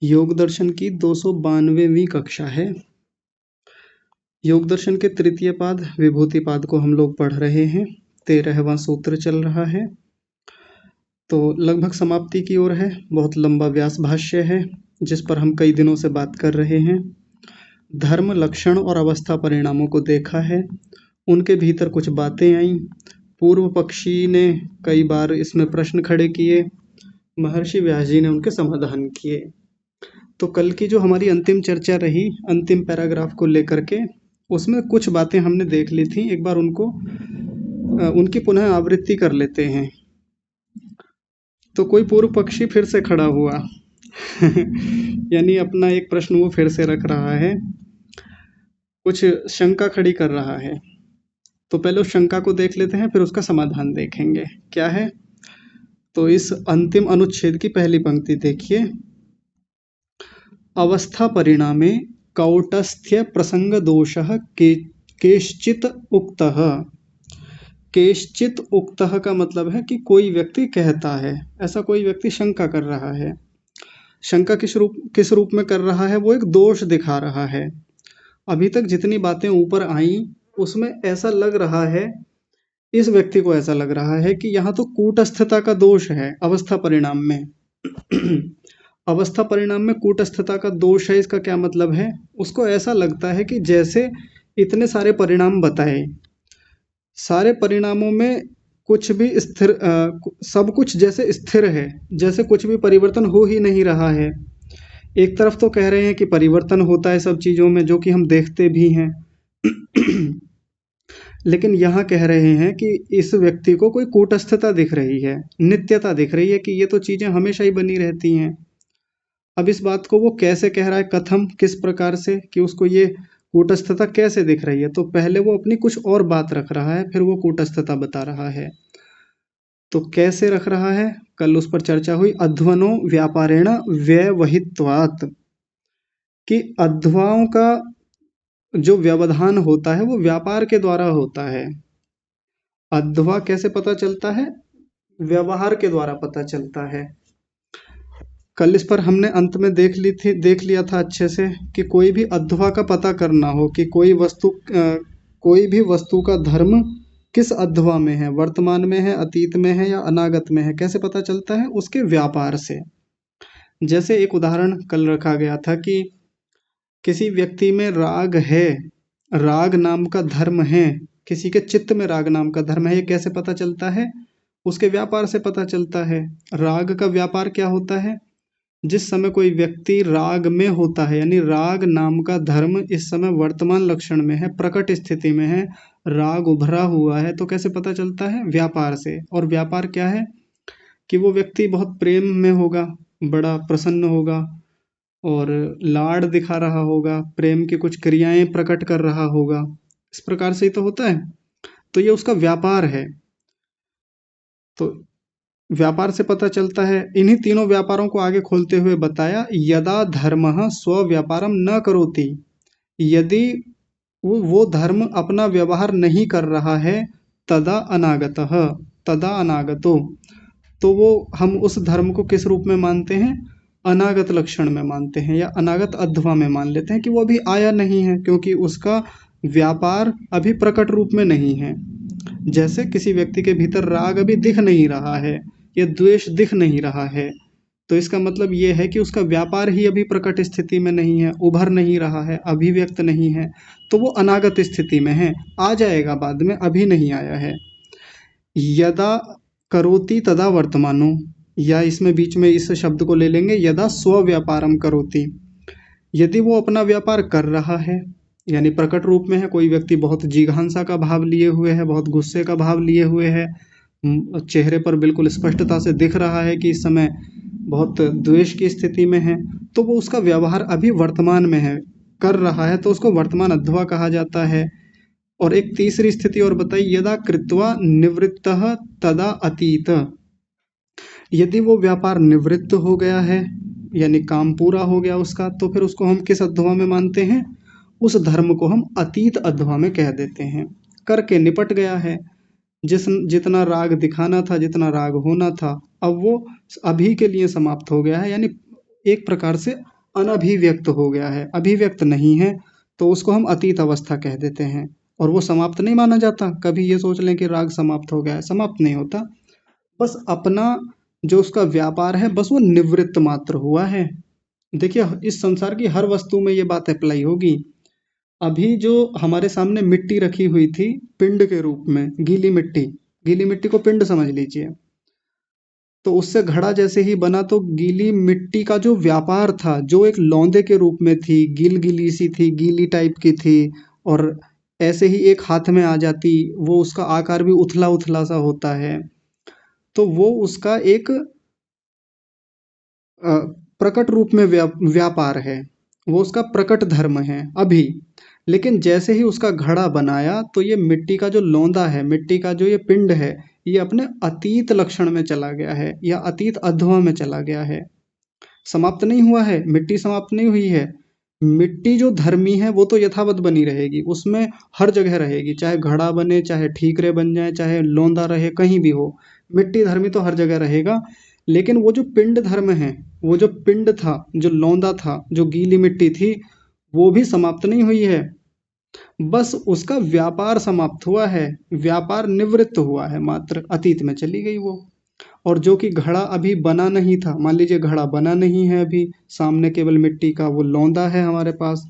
योग दर्शन की 292वीं कक्षा है। योग दर्शन के तृतीय पाद विभूति पाद को हम लोग पढ़ रहे हैं। 13वां सूत्र चल रहा है, तो लगभग समाप्ति की ओर है। बहुत लंबा व्यास भाष्य है जिस पर हम कई दिनों से बात कर रहे हैं। धर्म, लक्षण और अवस्था परिणामों को देखा है। उनके भीतर कुछ बातें आईं। पूर्व पक्षी ने कई बार इसमें प्रश्न खड़े किए, महर्षि व्यास जी ने उनके समाधान किए। तो कल की जो हमारी अंतिम चर्चा रही अंतिम पैराग्राफ को लेकर के, उसमें कुछ बातें हमने देख ली थी। एक बार उनकी पुनः आवृत्ति कर लेते हैं। तो कोई पूर्व पक्षी फिर से खड़ा हुआ यानी अपना एक प्रश्न वो फिर से रख रहा है, कुछ शंका खड़ी कर रहा है। तो पहले उस शंका को देख लेते हैं, फिर उसका समाधान देखेंगे क्या है। तो इस अंतिम अनुच्छेद की पहली पंक्ति देखिए। अवस्था परिणामे कौटस्थ्य प्रसंग दोषः केश्चित् उक्तः। केश्चित् उक्तः का मतलब है कि कोई व्यक्ति कहता है, ऐसा कोई व्यक्ति शंका कर रहा है। शंका किस रूप में कर रहा है? वो एक दोष दिखा रहा है। अभी तक जितनी बातें ऊपर आई उसमें ऐसा लग रहा है, इस व्यक्ति को ऐसा लग रहा है कि यहाँ तो कूटस्थता का दोष है अवस्था परिणाम में अवस्था परिणाम में कूटस्थता का दोष है। इसका क्या मतलब है? उसको ऐसा लगता है कि जैसे इतने सारे परिणाम बताए, सारे परिणामों में कुछ भी स्थिर, सब कुछ जैसे स्थिर है, जैसे कुछ भी परिवर्तन हो ही नहीं रहा है। एक तरफ तो कह रहे हैं कि परिवर्तन होता है सब चीज़ों में, जो कि हम देखते भी हैं लेकिन यहाँ कह रहे हैं कि इस व्यक्ति को कोई कूटस्थता दिख रही है, नित्यता दिख रही है कि ये तो चीज़ें हमेशा ही बनी रहती हैं। अब इस बात को वो कैसे कह रहा है, कथम, किस प्रकार से, कि उसको ये कूटस्थता कैसे दिख रही है? तो पहले वो अपनी कुछ और बात रख रहा है, फिर वो कूटस्थता बता रहा है। तो कैसे रख रहा है? कल उस पर चर्चा हुई। अध्वनो व्यापारेण व्यवहित्वात्, कि अध्वाओं का जो व्यवधान होता है वो व्यापार के द्वारा होता है। अध्वा कैसे पता चलता है? व्यवहार के द्वारा पता चलता है। कल इस पर हमने अंत में देख लिया था अच्छे से कि कोई भी अध्वा का पता करना हो कि कोई भी वस्तु का धर्म किस अध्वा में है, वर्तमान में है, अतीत में है या अनागत में है, कैसे पता चलता है? उसके व्यापार से। जैसे एक उदाहरण कल रखा गया था कि किसी व्यक्ति में राग है, राग नाम का धर्म है, किसी के चित्त में राग नाम का धर्म है, ये कैसे पता चलता है? उसके व्यापार से पता चलता है। राग का व्यापार क्या होता है? जिस समय कोई व्यक्ति राग में होता है, यानी राग नाम का धर्म इस समय वर्तमान लक्षण में है, प्रकट स्थिति में है, राग उभरा हुआ है, तो कैसे पता चलता है? व्यापार से। और व्यापार क्या है? कि वो व्यक्ति बहुत प्रेम में होगा, बड़ा प्रसन्न होगा और लाड़ दिखा रहा होगा, प्रेम की कुछ क्रियाएं प्रकट कर रहा होगा। इस प्रकार से ही तो होता है। तो ये उसका व्यापार है। तो व्यापार से पता चलता है। इन्हीं तीनों व्यापारों को आगे खोलते हुए बताया, यदा धर्मः स्वव्यापारम न करोति, यदि वो धर्म अपना व्यवहार नहीं कर रहा है, तदा अनागतः, तदा अनागतो, तो वो हम उस धर्म को किस रूप में मानते हैं? अनागत लक्षण में मानते हैं, या अनागत अध्वा में मान लेते हैं कि वो अभी आया नहीं है, क्योंकि उसका व्यापार अभी प्रकट रूप में नहीं है। जैसे किसी व्यक्ति के भीतर राग अभी दिख नहीं रहा है, या द्वेष दिख नहीं रहा है, तो इसका मतलब ये है कि उसका व्यापार ही अभी प्रकट स्थिति में नहीं है, उभर नहीं रहा है, अभिव्यक्त नहीं है, तो वो अनागत स्थिति में है, आ जाएगा बाद में, अभी नहीं आया है। यदा करोति तदा वर्तमानो, या इसमें बीच में इस शब्द को ले लेंगे, यदा स्वव्यापारम करोति, यदि वो अपना व्यापार कर रहा है, यानी प्रकट रूप में है, कोई व्यक्ति बहुत जिघांसा का भाव लिए हुए है, बहुत गुस्से का भाव लिए हुए है, चेहरे पर बिल्कुल स्पष्टता से दिख रहा है कि इस समय बहुत द्वेष की स्थिति में है, तो वो उसका व्यवहार अभी वर्तमान में है, कर रहा है, तो उसको वर्तमान अध्वा कहा जाता है। और एक तीसरी स्थिति और बताई, यदा कृत्वा निवृत्तः तदा अतीत, यदि वो व्यापार निवृत्त हो गया है, यानी काम पूरा हो गया उसका, तो फिर उसको हम किस अध्वा में मानते हैं? उस धर्म को हम अतीत अध्वा में कह देते हैं। करके निपट गया है, जितना राग दिखाना था, जितना राग होना था, अब वो अभी के लिए समाप्त हो गया है, यानी एक प्रकार से अनभिव्यक्त हो गया है, अभिव्यक्त नहीं है, तो उसको हम अतीत अवस्था कह देते हैं। और वो समाप्त नहीं माना जाता। कभी ये सोच लें कि राग समाप्त हो गया है, समाप्त नहीं होता। बस अपना जो उसका व्यापार है, बस वो निवृत्त मात्र हुआ है। देखिए, इस संसार की हर वस्तु में ये बात अप्लाई होगी। अभी जो हमारे सामने मिट्टी रखी हुई थी पिंड के रूप में, गीली मिट्टी को पिंड समझ लीजिए। तो उससे घड़ा जैसे ही बना, तो गीली मिट्टी का जो व्यापार था, जो एक लौंदे के रूप में थी, गीली सी थी, गीली टाइप की थी, और ऐसे ही एक हाथ में आ जाती, वो उसका आकार भी उथला उथला सा होता है। तो वो उसका एक प्रकट रूप में व्यापार है, वो उसका प्रकट धर्म है अभी। लेकिन जैसे ही उसका घड़ा बनाया, तो ये मिट्टी का जो लौंदा है, मिट्टी का जो ये पिंड है, ये अपने अतीत लक्षण में चला गया है, या अतीत अध्वा में चला गया है। समाप्त नहीं हुआ है, मिट्टी समाप्त नहीं हुई है। मिट्टी जो धर्मी है वो तो यथावत बनी रहेगी, उसमें हर जगह रहेगी, चाहे घड़ा बने, चाहे ठीकरे बन जाए, चाहे लौंदा रहे, कहीं भी हो, मिट्टी धर्मी तो हर जगह रहेगा। लेकिन वो जो पिंड धर्म है, वो जो पिंड था, जो लौंदा था, जो गीली मिट्टी थी, वो भी समाप्त नहीं हुई है। बस उसका व्यापार समाप्त हुआ है, व्यापार निवृत्त हुआ है, मात्र अतीत में चली गई वो। और जो कि घड़ा अभी बना नहीं था, मान लीजिए घड़ा बना नहीं है अभी, सामने केवल मिट्टी का वो लौंदा है हमारे पास,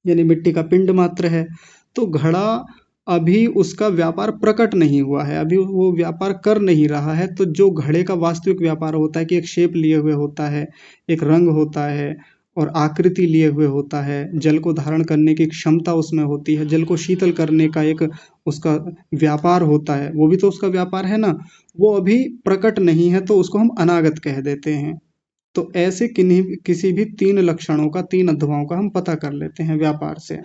यानी मिट्टी का पिंड मात्र है। तो घड़ा अभी उसका व्यापार प्रकट नहीं हुआ है, अभी वो व्यापार कर नहीं रहा है। तो जो घड़े का वास्तविक व्यापार होता है कि एक शेप लिए हुए होता है, एक रंग होता है, और आकृति लिए हुए होता है, जल को धारण करने की क्षमता उसमें होती है, जल को शीतल करने का एक उसका व्यापार होता है, वो भी तो उसका व्यापार है ना। वो अभी प्रकट नहीं है, तो उसको हम अनागत कह देते हैं। तो ऐसे किन्हीं किसी भी तीन लक्षणों का, तीन अध्यायों का हम पता कर लेते हैं व्यापार से।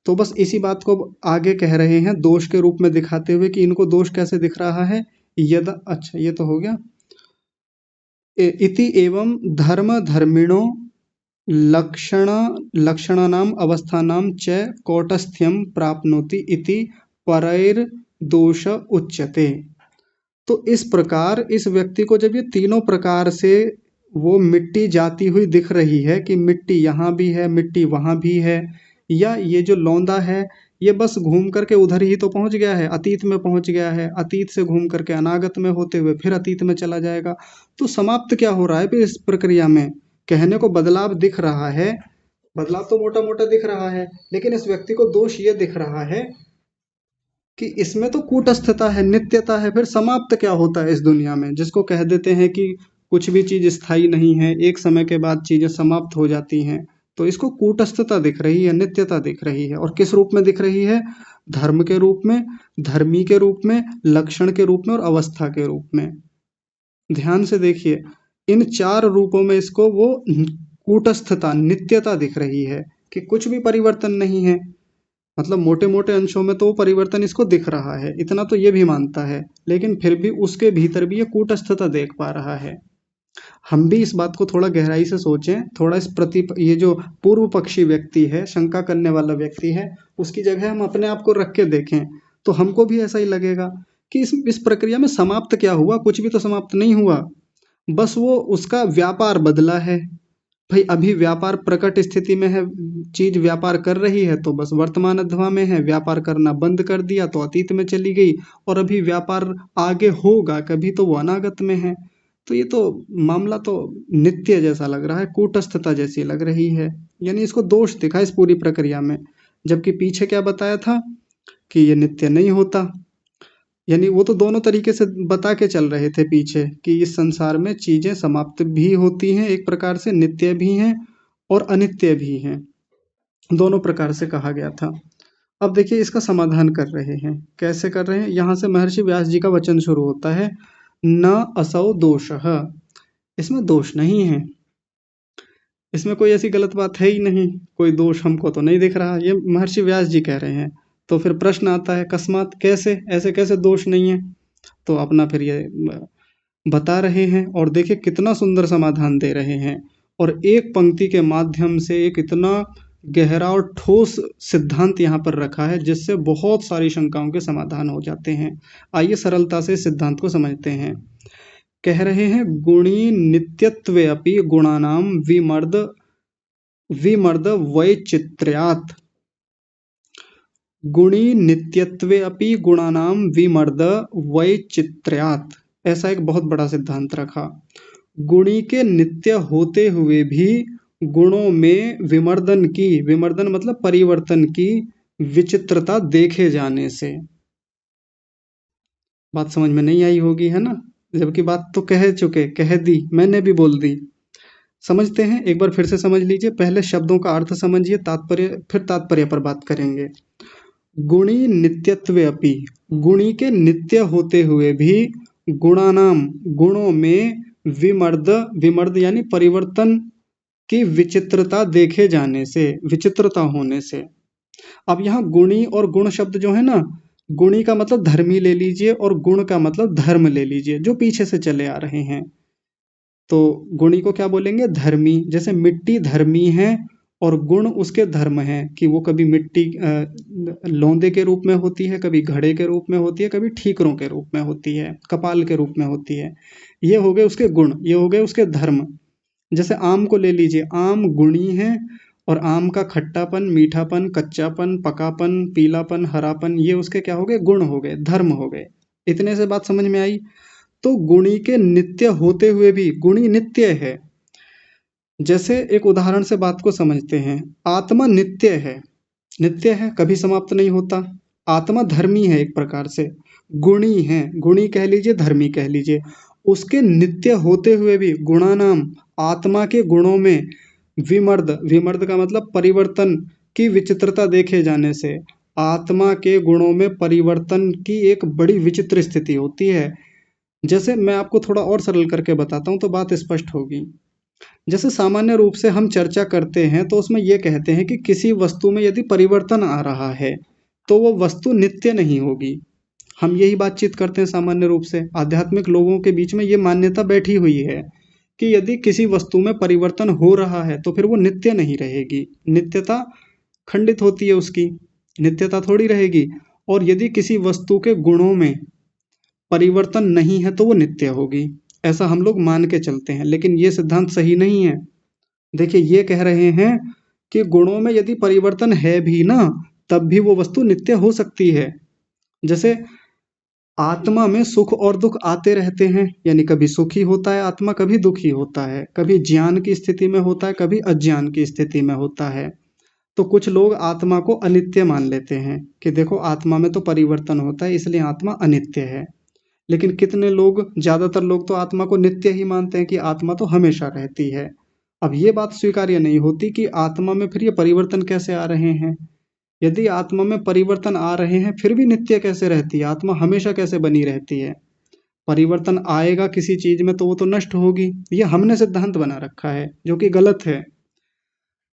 तो बस इसी बात को आगे कह रहे हैं दोष के रूप में दिखाते हुए कि इनको दोष कैसे दिख रहा है। यदा, अच्छा ये तो हो गया। इति एवं धर्म धर्मिणो लक्षण लक्षणानाम अवस्थानाम च कौटस्थ्यम प्राप्नोति इति परैर दोष उच्यते। तो इस प्रकार इस व्यक्ति को जब ये तीनों प्रकार से वो मिट्टी जाती हुई दिख रही है कि मिट्टी यहाँ भी है, मिट्टी वहाँ भी है, या ये जो लौंदा है ये बस घूम करके उधर ही तो पहुंच गया है, अतीत में पहुंच गया है, अतीत से घूम करके अनागत में होते हुए फिर अतीत में चला जाएगा। तो समाप्त क्या हो रहा है फिर इस प्रक्रिया में? कहने को बदलाव दिख रहा है, बदलाव तो मोटा मोटा दिख रहा है, लेकिन इस व्यक्ति को दोष ये दिख रहा है कि इसमें तो कूटस्थता है, नित्यता है। फिर समाप्त क्या होता है इस दुनिया में, जिसको कह देते हैं कि कुछ भी चीज स्थायी नहीं है, एक समय के बाद चीजें समाप्त हो जाती हैं। तो इसको कूटस्थता दिख रही है, नित्यता दिख रही है। और किस रूप में दिख रही है? धर्म के रूप में, धर्मी के रूप में, लक्षण के रूप में, और अवस्था के रूप में। ध्यान से देखिए, इन चार रूपों में इसको वो कूटस्थता, नित्यता दिख रही है कि कुछ भी परिवर्तन नहीं है। मतलब मोटे मोटे अंशों में तो वो परिवर्तन इसको दिख रहा है, इतना तो ये भी मानता है, लेकिन फिर भी उसके भीतर भी ये कूटस्थता देख पा रहा है। हम भी इस बात को थोड़ा गहराई से सोचें, थोड़ा इस प्रति, ये जो पूर्व पक्षी व्यक्ति है, शंका करने वाला व्यक्ति है, उसकी जगह हम अपने आप को रख के देखें, तो हमको भी ऐसा ही लगेगा कि इस प्रक्रिया में समाप्त क्या हुआ? कुछ भी तो समाप्त नहीं हुआ, बस वो उसका व्यापार बदला है। भाई अभी व्यापार प्रकट स्थिति में है, चीज व्यापार कर रही है, तो बस वर्तमान अध्वा में है, व्यापार करना बंद कर दिया तो अतीत में चली गई, और अभी व्यापार आगे होगा कभी, तो वो अनागत में है। तो ये तो मामला तो नित्य जैसा लग रहा है, कूटस्थता जैसी लग रही है। यानी इसको दोष दिखा इस पूरी प्रक्रिया में, जबकि पीछे क्या बताया था कि ये नित्य नहीं होता। यानी वो तो दोनों तरीके से बता के चल रहे थे पीछे कि इस संसार में चीजें समाप्त भी होती हैं, एक प्रकार से नित्य भी हैं और अनित्य भी हैं, दोनों प्रकार से कहा गया था। अब देखिए इसका समाधान कर रहे हैं, कैसे कर रहे हैं? यहाँ से महर्षि व्यास जी का वचन शुरू होता है, न असौ दोषः। इसमें दोष नहीं है, इसमें कोई ऐसी गलत बात है ही नहीं, कोई दोष हमको तो नहीं दिख रहा, ये महर्षि व्यास जी कह रहे हैं। तो फिर प्रश्न आता है, अकस्मात कैसे, ऐसे कैसे दोष नहीं है? तो अपना फिर ये बता रहे हैं, और देखिए कितना सुंदर समाधान दे रहे हैं, और एक पंक्ति के माध्यम से एक इतना गहरा और ठोस सिद्धांत यहाँ पर रखा है, जिससे बहुत सारी शंकाओं के समाधान हो जाते हैं। आइए सरलता से इस सिद्धांत को समझते हैं। कह रहे हैं गुणी नित्यत्वे अपि गुणानां विमर्द वैचित्र्यात्। गुणी नित्यत्वे अपि गुणानां विमर्द वैचित्र्यात्, ऐसा एक बहुत बड़ा सिद्धांत रखा। गुणी के नित्य होते हुए भी गुणों में विमर्दन मतलब परिवर्तन की विचित्रता देखे जाने से। बात समझ में नहीं आई होगी, है ना, जबकि बात तो कह दी, मैंने भी बोल दी। समझते हैं, एक बार फिर से समझ लीजिए। पहले शब्दों का अर्थ समझिए, तात्पर्य, फिर तात्पर्य पर बात करेंगे। गुणी नित्यत्वे अपि, गुणी के नित्य होते हुए भी गुणानाम, गुणों में विमर्द यानी परिवर्तन की विचित्रता देखे जाने से, विचित्रता होने से। अब यहाँ गुणी और गुण शब्द जो है ना, गुणी का मतलब धर्मी ले लीजिए और गुण का मतलब धर्म ले लीजिए, जो पीछे से चले आ रहे हैं। तो गुणी को क्या बोलेंगे? धर्मी। जैसे मिट्टी धर्मी है और गुण उसके धर्म है कि वो कभी मिट्टी लौंदे के रूप में होती है, कभी घड़े के रूप में होती है, कभी ठीकरों के रूप में होती है, कपाल के रूप में होती है। ये हो गए उसके गुण, ये हो गए उसके धर्म। जैसे आम को ले लीजिए, आम गुणी है और आम का खट्टापन, मीठापन, कच्चापन, पकापन, पीलापन, हरापन, ये उसके क्या हो गए? गुण हो गए, धर्म हो गए। इतने से बात समझ में आई। तो गुणी के नित्य होते हुए भी गुणी नित्य है। जैसे एक उदाहरण से बात को समझते हैं। आत्मा नित्य है, कभी समाप्त नहीं होता। आत्मा धर्मी है एक प्रकार से, गुणी है, गुणी कह लीजिए, धर्मी कह लीजिए। उसके नित्य होते हुए भी गुणानाम, आत्मा के गुणों में विमर्द का मतलब परिवर्तन की विचित्रता देखे जाने से, आत्मा के गुणों में परिवर्तन की एक बड़ी विचित्र स्थिति होती है। जैसे मैं आपको थोड़ा और सरल करके बताता हूँ तो बात स्पष्ट होगी। जैसे सामान्य रूप से हम चर्चा करते हैं तो उसमें ये कहते हैं कि किसी वस्तु में यदि परिवर्तन आ रहा है तो वो वस्तु नित्य नहीं होगी। हम यही बातचीत करते हैं सामान्य रूप से। आध्यात्मिक लोगों के बीच में ये मान्यता बैठी हुई है कि यदि किसी वस्तु में परिवर्तन हो रहा है तो फिर वो नित्य नहीं रहेगी, नित्यता खंडित होती है उसकी, नित्यता थोड़ी रहेगी। और यदि किसी वस्तु के गुणों में परिवर्तन नहीं है तो वो नित्य होगी, ऐसा हम लोग मान के चलते हैं। लेकिन ये सिद्धांत सही नहीं है। देखिए, ये कह रहे हैं कि गुणों में यदि परिवर्तन है भी ना, तब भी वो वस्तु नित्य हो सकती है। जैसे आत्मा में सुख और दुख आते रहते हैं, यानी कभी सुखी होता है आत्मा, कभी दुखी होता है, कभी ज्ञान की स्थिति में होता है, कभी अज्ञान की स्थिति में होता है। तो कुछ लोग आत्मा को अनित्य मान लेते हैं कि देखो आत्मा में तो परिवर्तन होता है इसलिए आत्मा अनित्य है। लेकिन कितने लोग, ज्यादातर लोग तो आत्मा को नित्य ही मानते हैं कि आत्मा तो हमेशा रहती है। अब ये बात स्वीकार्य नहीं होती कि आत्मा में फिर ये परिवर्तन कैसे आ रहे हैं। यदि आत्मा में परिवर्तन आ रहे हैं फिर भी नित्य कैसे रहती है, आत्मा हमेशा कैसे बनी रहती है? परिवर्तन आएगा किसी चीज में तो वो तो नष्ट होगी। ये हमने सिद्धांत बना रखा है जो कि गलत है।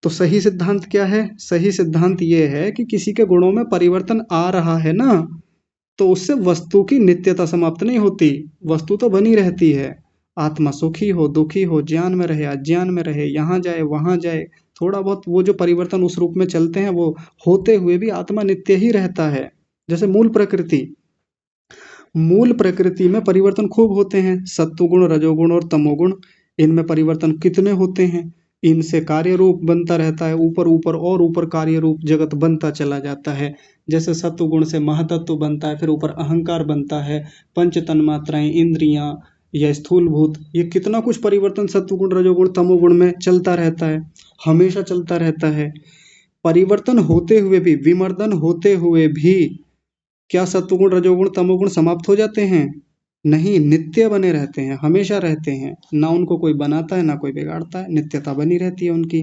तो सही सिद्धांत क्या है? सही सिद्धांत ये है कि किसी के गुणों में परिवर्तन आ रहा है ना, तो उससे वस्तु की नित्यता समाप्त नहीं होती, वस्तु तो बनी रहती है। आत्मा सुखी हो, दुखी हो, ज्ञान में रहे, अज्ञान में रहे, यहाँ जाए वहाँ जाए, थोड़ा बहुत वो जो परिवर्तन उस रूप में चलते हैं वो होते हुए भी आत्मा नित्य ही रहता है। जैसे मूल प्रकृति में परिवर्तन खूब होते हैं, सत्वगुण, रजोगुण और तमोगुण, इनमें परिवर्तन कितने होते हैं। इनसे कार्य रूप बनता रहता है, ऊपर ऊपर और ऊपर कार्य रूप जगत बनता चला जाता है। जैसे सत्वगुण से महातत्व बनता है, फिर ऊपर अहंकार बनता है, पंच तन्मात्राएं, इंद्रियां या स्थूल भूत, ये कितना कुछ परिवर्तन सत्वगुण, रजोगुण, तमोगुण में चलता रहता है, हमेशा चलता रहता है। परिवर्तन होते हुए भी, विमर्दन होते हुए भी क्या सत्वगुण, रजोगुण, तमोगुण समाप्त हो जाते हैं? नहीं, नित्य बने रहते हैं, हमेशा रहते हैं। ना उनको कोई बनाता है ना कोई बिगाड़ता है, नित्यता बनी रहती है उनकी।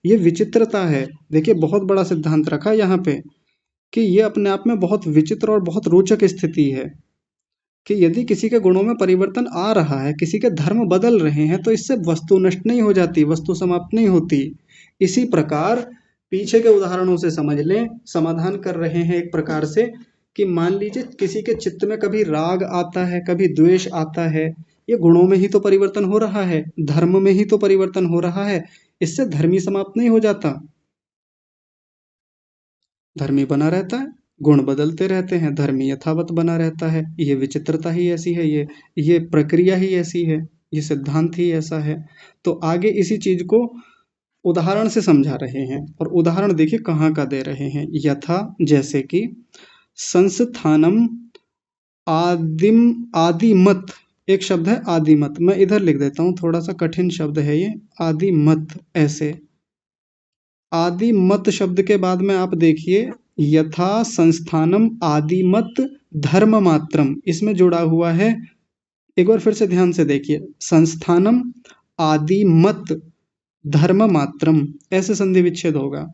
ये विचित्रता है। देखिए, बहुत बड़ा सिद्धांत रखा है यहाँ पे कि ये अपने आप में बहुत विचित्र और बहुत रोचक स्थिति है कि यदि किसी के गुणों में परिवर्तन आ रहा है, किसी के धर्म बदल रहे हैं, तो इससे वस्तु नष्ट नहीं हो जाती, वस्तु समाप्त नहीं होती। इसी प्रकार पीछे के उदाहरणों से समझ लें, समाधान कर रहे हैं एक प्रकार से कि मान लीजिए किसी के चित्त में कभी राग आता है, कभी द्वेष आता है, ये गुणों में ही तो परिवर्तन हो रहा है, धर्म में ही तो परिवर्तन हो रहा है। इससे धर्मी समाप्त नहीं हो जाता, धर्मी बना रहता है। गुण बदलते रहते हैं, धर्म यथावत बना रहता है। ये विचित्रता ही ऐसी है, ये प्रक्रिया ही ऐसी है, ये सिद्धांत ही ऐसा है। तो आगे इसी चीज को उदाहरण से समझा रहे हैं, और उदाहरण देखिए कहाँ का दे रहे हैं। यथा, जैसे कि संस्थानम आदिम आदिमत, एक शब्द है आदिमत, मैं इधर लिख देता हूँ, थोड़ा सा कठिन शब्द है ये, आदिमत। ऐसे आदिमत शब्द के बाद में आप देखिए यथा संस्थानम आदिमत धर्म मात्रम, इसमें जुड़ा हुआ है। एक बार फिर से ध्यान से देखिए, संस्थानम आदिमत धर्म मात्रम, ऐसे संधि विच्छेद होगा।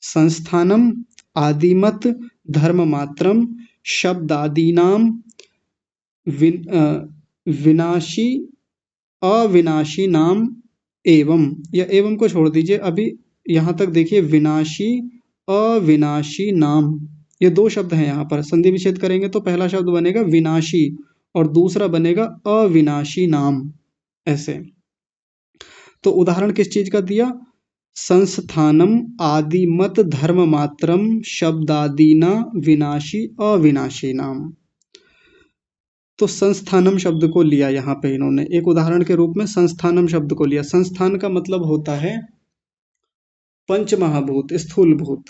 संस्थानम आदिमत धर्म मात्रम शब्दादीनाम विनाशी अविनाशी नाम एवं, या एवं को छोड़ दीजिए अभी, यहाँ तक देखिए विनाशी अविनाशी नाम, ये दो शब्द हैं। यहाँ पर संधि विच्छेद करेंगे तो पहला शब्द बनेगा विनाशी और दूसरा बनेगा अविनाशी नाम, ऐसे। तो उदाहरण किस चीज का दिया? संस्थानम आदिमत धर्म मात्रम शब्दादीना विनाशी अविनाशी नाम। तो संस्थानम शब्द को लिया यहाँ पे इन्होंने एक उदाहरण के रूप में, संस्थानम शब्द को लिया। संस्थान का मतलब होता है पंच महाभूत, स्थूल भूत।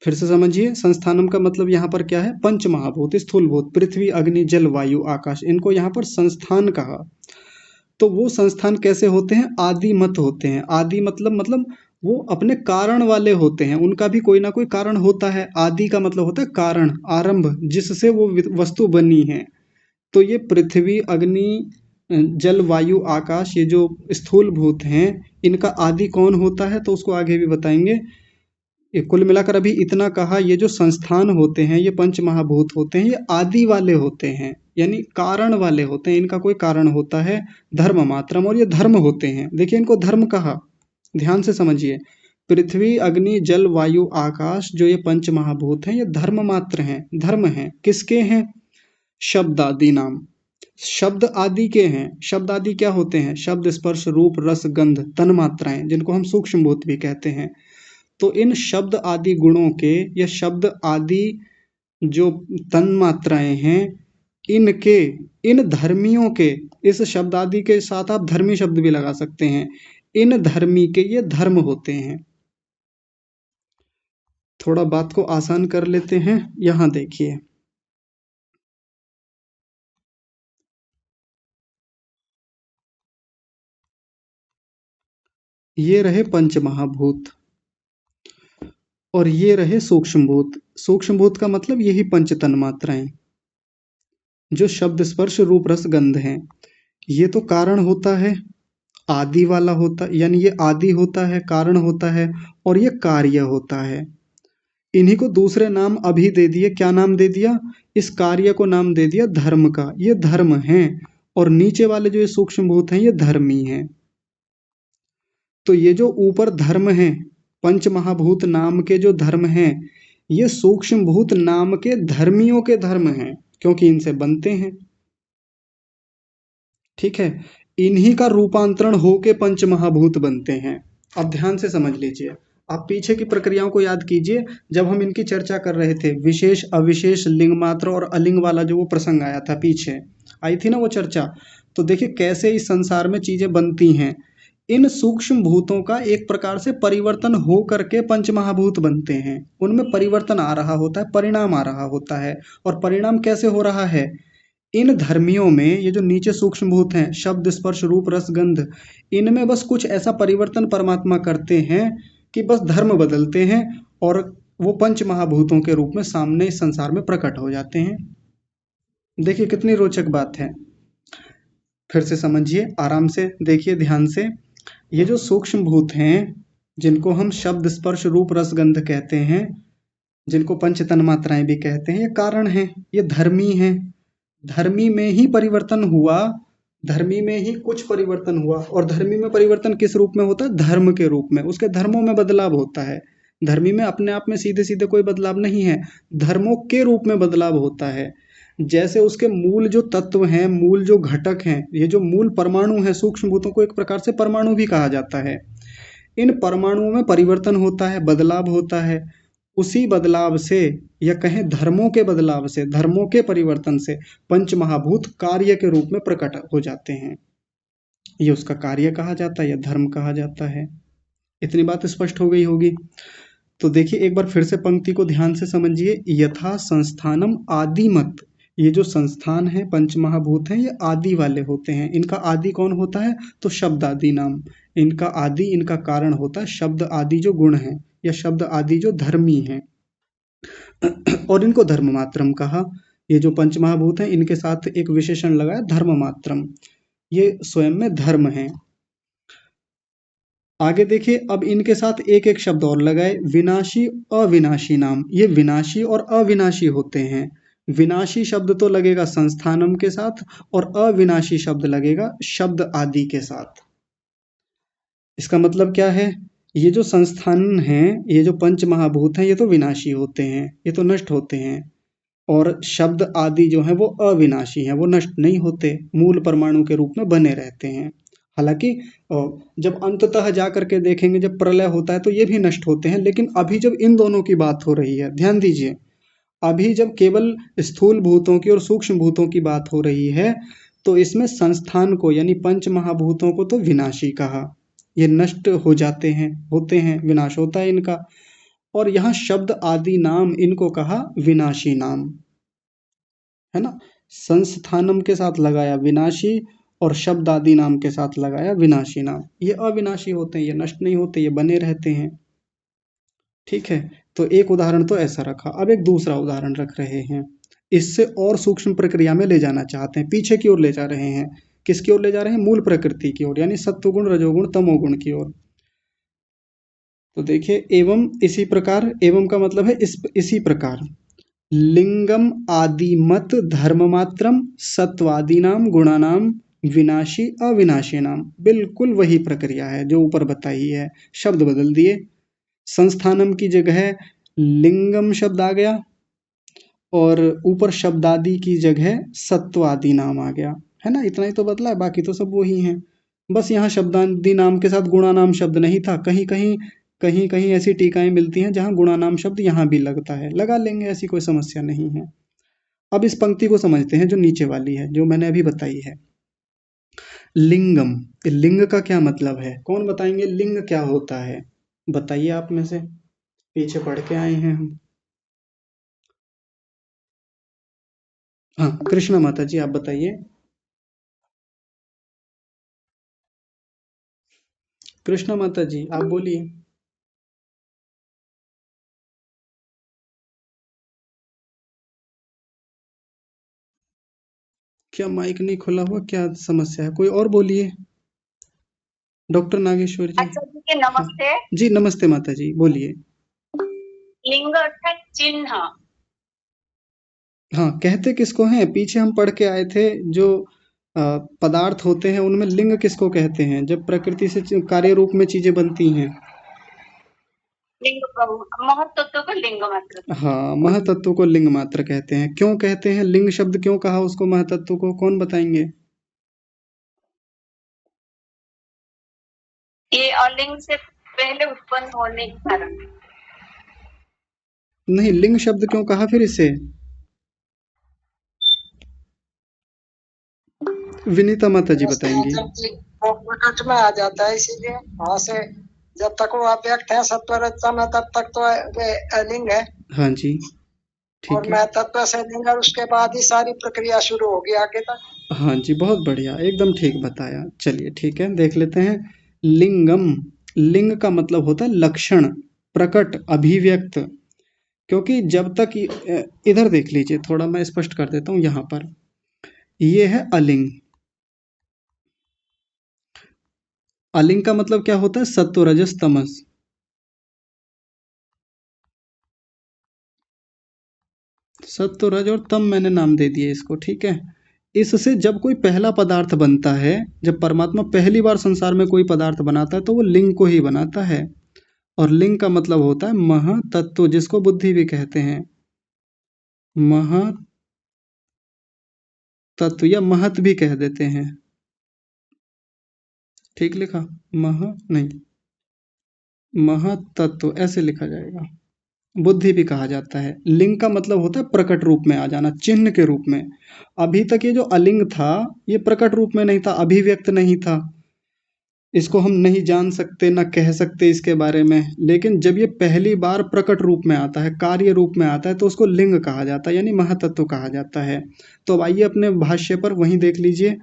फिर से समझिए, संस्थानम का मतलब यहाँ पर क्या है? पंच महाभूत, स्थूल भूत, पृथ्वी अग्नि जल वायु आकाश, इनको यहाँ पर संस्थान कहा। तो वो संस्थान कैसे होते हैं? आदिमत होते हैं। आदि मतलब वो अपने कारण वाले होते हैं, उनका भी कोई ना कोई कारण होता है। आदि का मतलब होता है कारण, आरंभ, जिससे वो वस्तु बनी है। तो ये पृथ्वी अग्नि जल वायु आकाश, ये जो स्थूल भूत हैं, इनका आदि कौन होता है? तो उसको आगे भी बताएंगे। ये कुल मिलाकर अभी इतना कहा, ये जो संस्थान होते हैं, ये पंच महाभूत होते हैं, ये आदि वाले होते हैं, यानी कारण वाले होते हैं। इनका कोई कारण होता है, धर्म मात्रम, और ये धर्म होते हैं। देखिए, इनको धर्म कहा, ध्यान से समझिए। पृथ्वी अग्नि जल वायु आकाश, जो ये पंच महाभूत हैं, ये धर्म मात्र हैं, धर्म हैं। किसके हैं? शब्द आदि नाम, शब्द आदि के हैं। शब्द आदि क्या होते हैं? शब्द स्पर्श रूप रस गंध तन मात्राएं, जिनको हम सूक्ष्म भूत भी कहते हैं। तो इन शब्द आदि गुणों के, या शब्द आदि जो तन मात्राएं हैं, इनके, इन धर्मियों के, इस शब्द आदि के साथ आप धर्मी शब्द भी लगा सकते हैं, इन धर्मी के ये धर्म होते हैं। थोड़ा बात को आसान कर लेते हैं, यहां देखिए। ये रहे पंच महाभूत और ये रहे सूक्ष्म भूत। सूक्ष्म भूत का मतलब यही पंच तन मात्राएं, जो शब्द स्पर्श रूप रस गंध हैं। ये तो कारण होता है, आदि वाला होता, यानी ये आदि होता है, कारण होता है, और ये कार्य होता है। इन्हीं को दूसरे नाम अभी दे दिए। क्या नाम दे दिया? इस कार्य को नाम दे दिया धर्म का। ये धर्म हैं, और नीचे वाले जो ये सूक्ष्म भूत हैं, ये धर्मी हैं। तो ये जो ऊपर धर्म हैं, पंच महाभूत नाम के जो धर्म हैं, ये सूक्ष्म भूत नाम के धर्मियों के धर्म हैं, क्योंकि इनसे बनते हैं। ठीक है, इन्हीं का रूपांतरण होके पंच महाभूत बनते हैं। अब ध्यान से समझ लीजिए, आप पीछे की प्रक्रियाओं को याद कीजिए। जब हम इनकी चर्चा कर रहे थे, विशेष अविशेष लिंग मात्र और अलिंग वाला जो वो प्रसंग आया था, पीछे आई थी ना वो चर्चा। तो देखिए कैसे इस संसार में चीजें बनती हैं। इन सूक्ष्म भूतों का एक प्रकार से परिवर्तन हो करके पंच महाभूत बनते हैं। उनमें परिवर्तन आ रहा होता है, परिणाम आ रहा होता है। और परिणाम कैसे हो रहा है? इन धर्मियों में, ये जो नीचे सूक्ष्म भूत हैं, शब्द स्पर्श रूप रस गंध, इनमें बस कुछ ऐसा परिवर्तन परमात्मा करते हैं कि बस धर्म बदलते हैं, और वो पंच महाभूतों के रूप में सामने इस संसार में प्रकट हो जाते हैं। देखिए कितनी रोचक बात है। फिर से समझिए, आराम से देखिए, ध्यान से। ये जो सूक्ष्म भूत हैं, जिनको हम शब्द स्पर्श रूप रस गंध कहते हैं, जिनको पंच तन मात्राएं भी कहते हैं, ये कारण हैं, ये धर्मी हैं। धर्मी में ही परिवर्तन हुआ, धर्मी में ही कुछ परिवर्तन हुआ। और धर्मी में परिवर्तन किस रूप में होता है? धर्म के रूप में। उसके धर्मों में बदलाव होता है। धर्मी में अपने आप में सीधे सीधे कोई बदलाव नहीं है, धर्मों के रूप में बदलाव होता है। जैसे उसके मूल जो तत्व हैं, मूल जो घटक हैं, ये जो मूल परमाणु हैं, सूक्ष्म भूतों को एक प्रकार से परमाणु भी कहा जाता है। इन परमाणुओं में परिवर्तन होता है, बदलाव होता है। उसी बदलाव से, या कहें धर्मों के बदलाव से, धर्मों के परिवर्तन से पंच महाभूत कार्य के रूप में प्रकट हो जाते हैं। ये उसका कार्य कहा जाता है या धर्म कहा जाता है। इतनी बात स्पष्ट हो गई होगी। तो देखिए एक बार फिर से पंक्ति को ध्यान से समझिए। यथा संस्थानम आदिमत, ये जो संस्थान है पंच महाभूत हैं, ये आदि वाले होते हैं। इनका आदि कौन होता है? तो शब्द आदि नाम। इनका आदि, इनका कारण होता है शब्द आदि जो गुण हैं, या शब्द आदि जो धर्मी हैं। और इनको धर्म मात्रम कहा। ये जो पंच महाभूत हैं, इनके साथ एक विशेषण लगाया धर्म मात्रम, ये स्वयं में धर्म है। आगे देखिए, अब इनके साथ एक एक शब्द और लगाए, विनाशी अविनाशी नाम। ये विनाशी और अविनाशी होते हैं। विनाशी शब्द तो लगेगा संस्थानम के साथ, और अविनाशी शब्द लगेगा शब्द आदि के साथ। इसका मतलब क्या है? ये जो संस्थान हैं, ये जो पंच महाभूत हैं, ये तो विनाशी होते हैं, ये तो नष्ट होते हैं। और शब्द आदि जो है वो अविनाशी हैं, वो नष्ट नहीं होते, मूल परमाणु के रूप में बने रहते हैं। हालांकि जब अंततः जा करके देखेंगे, जब प्रलय होता है तो ये भी नष्ट होते हैं। लेकिन अभी जब इन दोनों की बात हो रही है, ध्यान दीजिए, अभी जब केवल स्थूल भूतों की और सूक्ष्म भूतों की बात हो रही है, तो इसमें संस्थान को यानी पंच महाभूतों को तो विनाशी कहा। ये नष्ट हो जाते हैं, होते हैं, विनाश होता है इनका। और यहाँ शब्द आदि नाम, इनको कहा विनाशी नाम, है ना। संस्थानम के साथ लगाया विनाशी, और शब्द आदि नाम के साथ लगाया विनाशी नाम। ये अविनाशी होते हैं, ये नष्ट नहीं होते, ये बने रहते हैं। ठीक है, तो एक उदाहरण तो ऐसा रखा। अब एक दूसरा उदाहरण रख रहे हैं, इससे और सूक्ष्म प्रक्रिया में ले जाना चाहते हैं, पीछे की ओर ले जा रहे हैं। किसकी ओर ले जा रहे हैं? मूल प्रकृति की ओर, यानी सत्वगुण रजोगुण तमोगुण की ओर। तो देखिए, एवं इसी प्रकार, एवं का मतलब है इसी प्रकार, लिंगम आदिमत धर्ममात्रम सत्वादीनाम गुणानाम विनाशी अविनाशी नाम। बिल्कुल वही प्रक्रिया है जो ऊपर बताई है, शब्द बदल दिए। संस्थानम की जगह लिंगम शब्द आ गया, और ऊपर शब्दादि की जगह सत्वादि नाम आ गया, है ना। इतना ही तो बदला है, बाकी तो सब वही है। बस यहाँ शब्दादि नाम के साथ गुणा नाम शब्द नहीं था। कहीं कहीं, कहीं कहीं ऐसी टीकाएं मिलती हैं जहाँ गुणा नाम शब्द यहाँ भी लगता है, लगा लेंगे, ऐसी कोई समस्या नहीं है। अब इस पंक्ति को समझते हैं जो नीचे वाली है, जो मैंने अभी बताई है। लिंगम, लिंग का क्या मतलब है? कौन बताएंगे लिंग क्या होता है? बताइए आप में से, पीछे पढ़ के आए हैं हम। हाँ, कृष्णा माता जी आप बताइए। कृष्णा माता जी आप बोलिए। क्या माइक नहीं खुला हुआ? क्या समस्या है? कोई और बोलिए। डॉक्टर नागेश्वर जी। अच्छा जी, हाँ नमस्ते। जी, नमस्ते माता जी, बोलिए। लिंग अर्थात चिन्ह। हाँ, कहते किसको हैं? पीछे हम पढ़ के आए थे, जो पदार्थ होते हैं उनमें लिंग किसको कहते हैं, जब प्रकृति से कार्य रूप में चीजें बनती हैं। लिंग महत्व को लिंग मात्र। हाँ, महतत्व को लिंग मात्र कहते हैं। क्यों कहते हैं? लिंग शब्द क्यों कहा उसको, महतत्व को? कौन बताएंगे? ये अलिंग से पहले उत्पन्न होने के कारण। नहीं, लिंग शब्द क्यों कहा फिर इसे? विनीता माता जी बताएंगी। वो प्रकट में आ जाता है, इसीलिए वहां से जब तक वो अव्यक्त है सत्वरजतम है, तब तक तो वे अलिंग है। हाँ जी, और ठीक है। मैं तत्व से लिंग, और उसके बाद ही सारी प्रक्रिया शुरू होगी आगे तक। हाँ जी, बहुत बढ़िया, एकदम ठीक बताया। चलिए ठीक है, देख लेते हैं। लिंगम, लिंग का मतलब होता है लक्षण, प्रकट, अभिव्यक्त। क्योंकि जब तक इधर देख लीजिए, थोड़ा मैं स्पष्ट कर देता हूँ यहाँ पर। ये है अलिंग। अलिंग का मतलब क्या होता है? सत्व रजस तमस। सत्व रज और तम मैंने नाम दे दिए इसको, ठीक है। इससे जब कोई पहला पदार्थ बनता है, जब परमात्मा पहली बार संसार में कोई पदार्थ बनाता है, तो वो लिंग को ही बनाता है। और लिंग का मतलब होता है महतत्व, जिसको बुद्धि भी कहते हैं। महतत्व या महत भी कह देते हैं। ठीक लिखा? मह नहीं, महतत्व ऐसे लिखा जाएगा। बुद्धि भी कहा जाता है। लिंग का मतलब होता है प्रकट रूप में आ जाना, चिन्ह के रूप में। अभी तक ये जो अलिंग था, ये प्रकट रूप में नहीं था, अभिव्यक्त नहीं था, इसको हम नहीं जान सकते, ना कह सकते इसके बारे में। लेकिन जब ये पहली बार प्रकट रूप में आता है, कार्य रूप में आता है, तो उसको लिंग कहा जाता है, यानी महातत्व कहा जाता है। तो अब आइए अपने भाष्य पर वहीं देख लीजिए।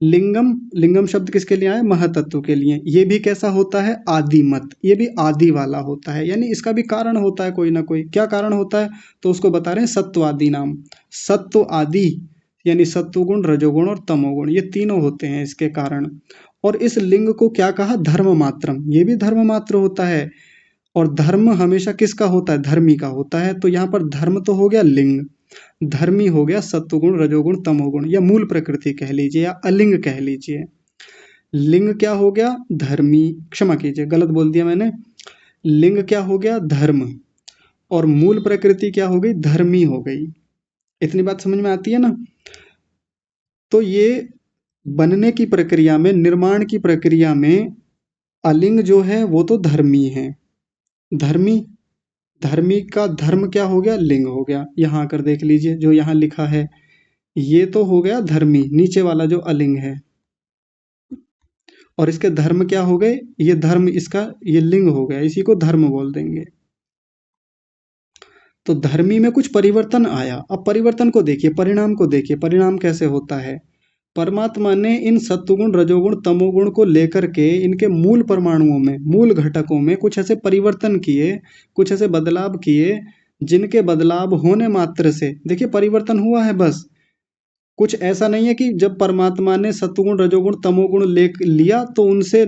लिंगम, लिंगम शब्द किसके लिए आया? महतत्व के लिए। ये भी कैसा होता है? आदिमत, ये भी आदि वाला होता है, यानी इसका भी कारण होता है कोई ना कोई। क्या कारण होता है? तो उसको बता रहे हैं सत्वादि नाम। सत्व आदि यानी सत्वगुण, रजोगुण और तमोगुण, ये तीनों होते हैं इसके कारण। और इस लिंग को क्या कहा? धर्म मात्रम, ये भी धर्म मात्र होता है। और धर्म हमेशा किसका होता है? धर्मी का होता है। तो यहाँ पर धर्म तो हो गया लिंग, धर्मी हो गया सत्वगुण, रजोगुण, तमोगुण, या मूल प्रकृति कह लीजिए या अलिंग कह लीजिए। लिंग क्या हो गया? धर्मी, क्षमा कीजिए गलत बोल दिया मैंने। लिंग क्या हो गया? धर्म। और मूल प्रकृति क्या हो गई? धर्मी हो गई। इतनी बात समझ में आती है ना? तो ये बनने की प्रक्रिया में, निर्माण की प्रक्रिया में अलिंग जो है वो तो धर्मी है। धर्मी, धर्मी का धर्म क्या हो गया? लिंग हो गया। यहाँ आकर देख लीजिए जो यहाँ लिखा है, ये तो हो गया धर्मी, नीचे वाला जो अलिंग है। और इसके धर्म क्या हो गए? ये धर्म, इसका ये लिंग हो गया, इसी को धर्म बोल देंगे। तो धर्मी में कुछ परिवर्तन आया। अब परिवर्तन को देखिए, परिणाम को देखिए, परिणाम कैसे होता है। परमात्मा ने इन सत्वगुण, रजोगुण, तमोगुण को लेकर के इनके मूल परमाणुओं में, मूल घटकों में कुछ ऐसे परिवर्तन किए, कुछ ऐसे बदलाव किए, जिनके बदलाव होने मात्र से देखिए परिवर्तन हुआ है बस। कुछ ऐसा नहीं है कि जब परमात्मा ने सत्वगुण, रजोगुण, तमोगुण ले लिया तो उनसे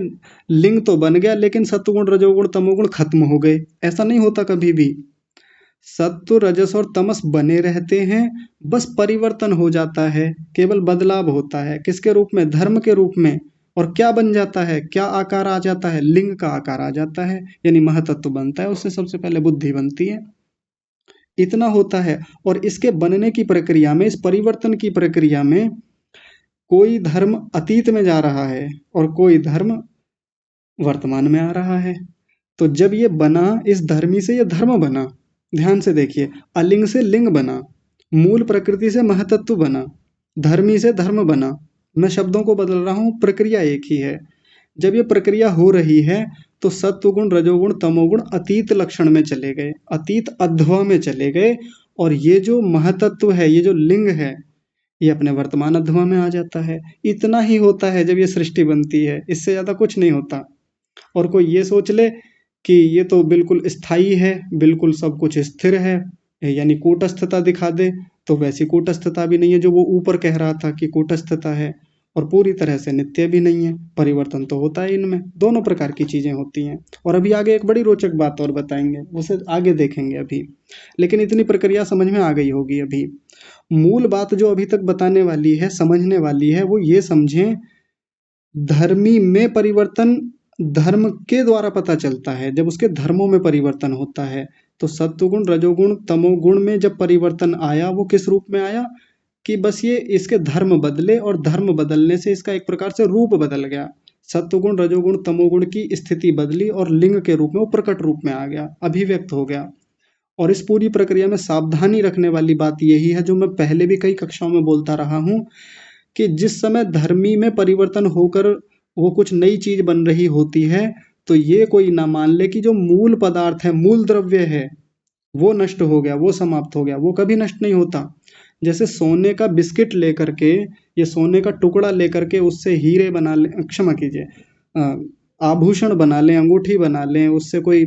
लिंग तो बन गया, लेकिन सत्वगुण, रजोगुण, तमोगुण खत्म हो गए। ऐसा नहीं होता कभी भी। सत्व, रजस और तमस बने रहते हैं, बस परिवर्तन हो जाता है, केवल बदलाव होता है। किसके रूप में? धर्म के रूप में। और क्या बन जाता है? क्या आकार आ जाता है? लिंग का आकार आ जाता है, यानी महतत्व बनता है। उससे सबसे पहले बुद्धि बनती है। इतना होता है। और इसके बनने की प्रक्रिया में, इस परिवर्तन की प्रक्रिया में, कोई धर्म अतीत में जा रहा है और कोई धर्म वर्तमान में आ रहा है। तो जब ये बना, इस धर्मी से ये धर्म बना, ध्यान से देखिए, अलिंग से लिंग बना, मूल प्रकृति से महतत्व बना, धर्मी से धर्म बना। मैं शब्दों को बदल रहा हूँ, प्रक्रिया एक ही है। जब ये प्रक्रिया हो रही है तो सत्वगुण, रजोगुण, तमोगुण अतीत लक्षण में चले गए, अतीत अध्वा में चले गए। और ये जो महतत्व है, ये जो लिंग है, ये अपने वर्तमान अध्वा में आ जाता है। इतना ही होता है जब ये सृष्टि बनती है, इससे ज्यादा कुछ नहीं होता। और कोई ये सोच ले कि ये तो बिल्कुल स्थायी है, बिल्कुल सब कुछ स्थिर है, यानी कूटस्थता दिखा दे, तो वैसी कूटस्थता भी नहीं है जो वो ऊपर कह रहा था कि कूटस्थता है। और पूरी तरह से नित्य भी नहीं है, परिवर्तन तो होता है इनमें, दोनों प्रकार की चीजें होती हैं। और अभी आगे एक बड़ी रोचक बात और बताएंगे, उसे आगे देखेंगे अभी। लेकिन इतनी प्रक्रिया समझ में आ गई होगी अभी। मूल बात जो अभी तक बताने वाली है, समझने वाली है, वो ये समझें, धर्मी में परिवर्तन धर्म के द्वारा पता चलता है, जब उसके धर्मों में परिवर्तन होता है। तो सत्वगुण, रजोगुण, तमोगुण में जब परिवर्तन आया, वो किस रूप में आया कि बस ये इसके धर्म बदले, और धर्म बदलने से इसका एक प्रकार से रूप बदल गया। सत्वगुण, रजोगुण, तमोगुण की स्थिति बदली और लिंग के रूप में वो प्रकट रूप में आ गया, अभिव्यक्त हो गया। और इस पूरी प्रक्रिया में सावधानी रखने वाली बात यही है, जो मैं पहले भी कई कक्षाओं में बोलता रहा हूँ, कि जिस समय धर्मी में परिवर्तन होकर वो कुछ नई चीज बन रही होती है, तो ये कोई ना मान ले कि जो मूल पदार्थ है, मूल द्रव्य है, वो नष्ट हो गया, वो समाप्त हो गया। वो कभी नष्ट नहीं होता। जैसे सोने का बिस्किट लेकर के, ये सोने का टुकड़ा लेकर के उससे हीरे बना ले, क्षमा कीजिए, आभूषण बना लें, अंगूठी बना लें, उससे कोई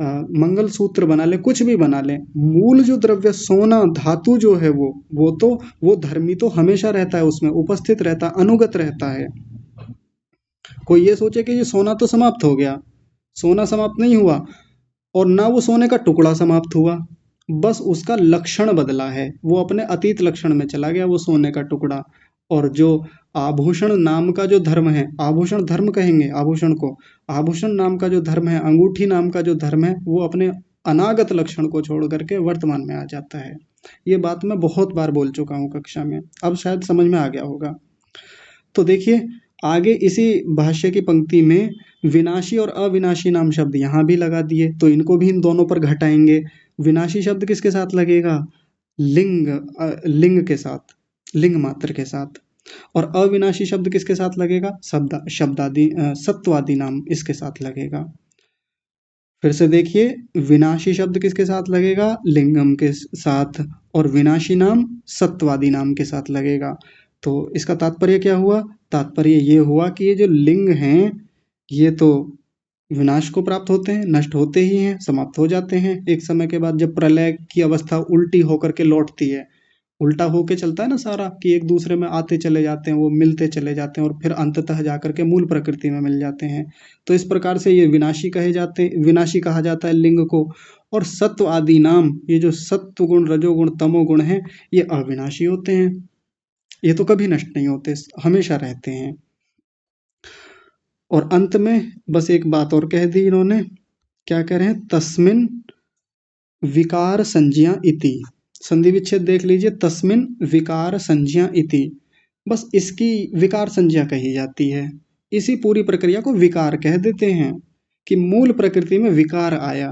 मंगल सूत्र बना लें, कुछ भी बना लें, मूल जो द्रव्य सोना धातु जो है वो धर्मी तो हमेशा रहता है, उसमें उपस्थित रहता, अनुगत रहता है। कोई ये सोचे कि ये सोना तो समाप्त हो गया, सोना समाप्त नहीं हुआ, और ना वो सोने का टुकड़ा समाप्त हुआ, बस उसका लक्षण बदला है, वो अपने अतीत लक्षण में चला गया वो सोने का टुकड़ा। और जो आभूषण नाम का जो धर्म है, आभूषण धर्म कहेंगे आभूषण को, आभूषण नाम का जो धर्म है, अंगूठी नाम का जो धर्म है, वो अपने अनागत लक्षण को छोड़ करके वर्तमान में आ जाता है। ये बात मैं बहुत बार बोल चुका हूँ कक्षा में, अब शायद समझ में आ गया होगा। तो देखिए आगे इसी भाष्य की पंक्ति में विनाशी और अविनाशी नाम शब्द यहाँ भी लगा दिए, तो इनको भी इन दोनों पर घटाएंगे। विनाशी शब्द किसके साथ लगेगा? लिंग के साथ, लिंग मात्र के साथ। और अविनाशी शब्द किसके साथ लगेगा? शब्दादि सत्वादि नाम इसके साथ लगेगा। फिर से देखिए, विनाशी शब्द किसके साथ लगेगा? लिंगम के साथ। और विनाशी नाम सत्वादि नाम के साथ लगेगा। तो इसका तात्पर्य क्या हुआ? तात्पर्य ये हुआ कि ये जो लिंग हैं ये तो विनाश को प्राप्त होते हैं, नष्ट होते ही हैं, समाप्त हो जाते हैं एक समय के बाद, जब प्रलय की अवस्था उल्टी होकर के लौटती है। उल्टा होके चलता है ना सारा, कि एक दूसरे में आते चले जाते हैं, वो मिलते चले जाते हैं और फिर अंततः जाकर के मूल प्रकृति में मिल जाते हैं। तो इस प्रकार से ये विनाशी कहे जाते हैं, विनाशी कहा जाता है लिंग को। और सत्व आदि नाम, ये जो सत्व गुण, रजोगुण, तमोगुण है, ये अविनाशी होते हैं। ये तो कभी नष्ट नहीं होते, हमेशा रहते हैं। और अंत में बस एक बात और कह दी इन्होंने, क्या कह रहे हैं? तस्मिन विकार संज्ञा इति। संधि विच्छेद देख लीजिए, तस्मिन विकार संज्ञा इति। बस इसकी विकार संज्ञा कही जाती है, इसी पूरी प्रक्रिया को विकार कह देते हैं कि मूल प्रकृति में विकार आया।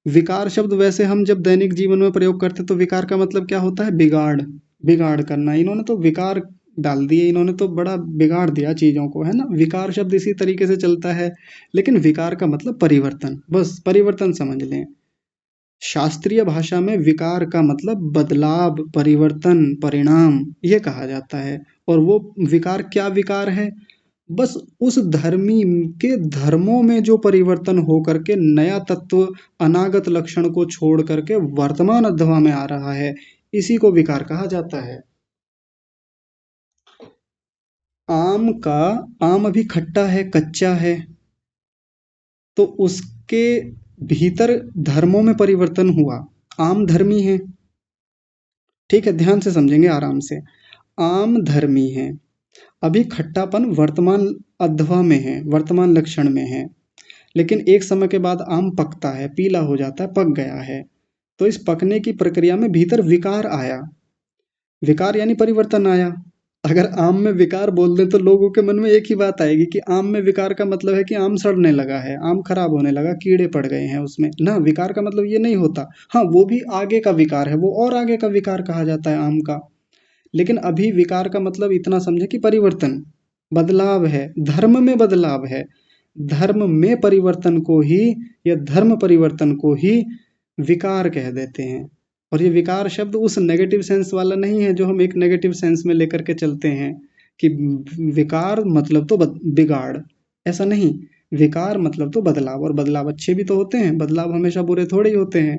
विकार शब्द वैसे हम जब दैनिक जीवन में प्रयोग करते तो विकार का मतलब क्या होता है? बिगाड़, बिगाड़ करना। इन्होंने तो विकार डाल दिए, इन्होंने तो बड़ा बिगाड़ दिया चीजों को, है ना। विकार शब्द इसी तरीके से चलता है, लेकिन विकार का मतलब परिवर्तन, बस परिवर्तन समझ लें। शास्त्रीय भाषा में विकार का मतलब बदलाव, परिवर्तन, परिणाम, ये कहा जाता है। और वो विकार क्या विकार है? बस उस धर्मी के धर्मों में जो परिवर्तन हो करके नया तत्व, अनागत लक्षण को छोड़ करके वर्तमान अवस्था में आ रहा है, इसी को विकार कहा जाता है। आम अभी खट्टा है, कच्चा है, तो उसके भीतर धर्मों में परिवर्तन हुआ। आम धर्मी है, ठीक है, ध्यान से समझेंगे आराम से। आम धर्मी है, अभी खट्टापन वर्तमान अध्वा में है, वर्तमान लक्षण में है, लेकिन एक समय के बाद आम पकता है, पीला हो जाता है, पक गया है। तो इस पकने की प्रक्रिया में भीतर विकार आया। विकार यानी परिवर्तन आया। अगर आम में विकार बोल दें तो लोगों के मन में एक ही बात आएगी कि आम में विकार का मतलब है कि आम सड़ने लगा है, आम खराब होने लगा, कीड़े पड़ गए हैं उसमें ना। विकार का मतलब ये नहीं होता। हाँ, वो भी आगे का विकार है, वो और आगे का विकार कहा जाता है आम का। लेकिन अभी विकार का मतलब इतना समझे कि परिवर्तन, बदलाव है, धर्म में बदलाव है। धर्म में परिवर्तन को ही, या धर्म परिवर्तन को ही विकार कह देते हैं। और ये विकार शब्द उस नेगेटिव सेंस वाला नहीं है जो हम एक नेगेटिव सेंस में लेकर के चलते हैं कि विकार मतलब तो बिगाड़, ऐसा नहीं। विकार मतलब तो बदलाव, और बदलाव अच्छे भी तो होते हैं, बदलाव हमेशा बुरे थोड़े ही होते हैं।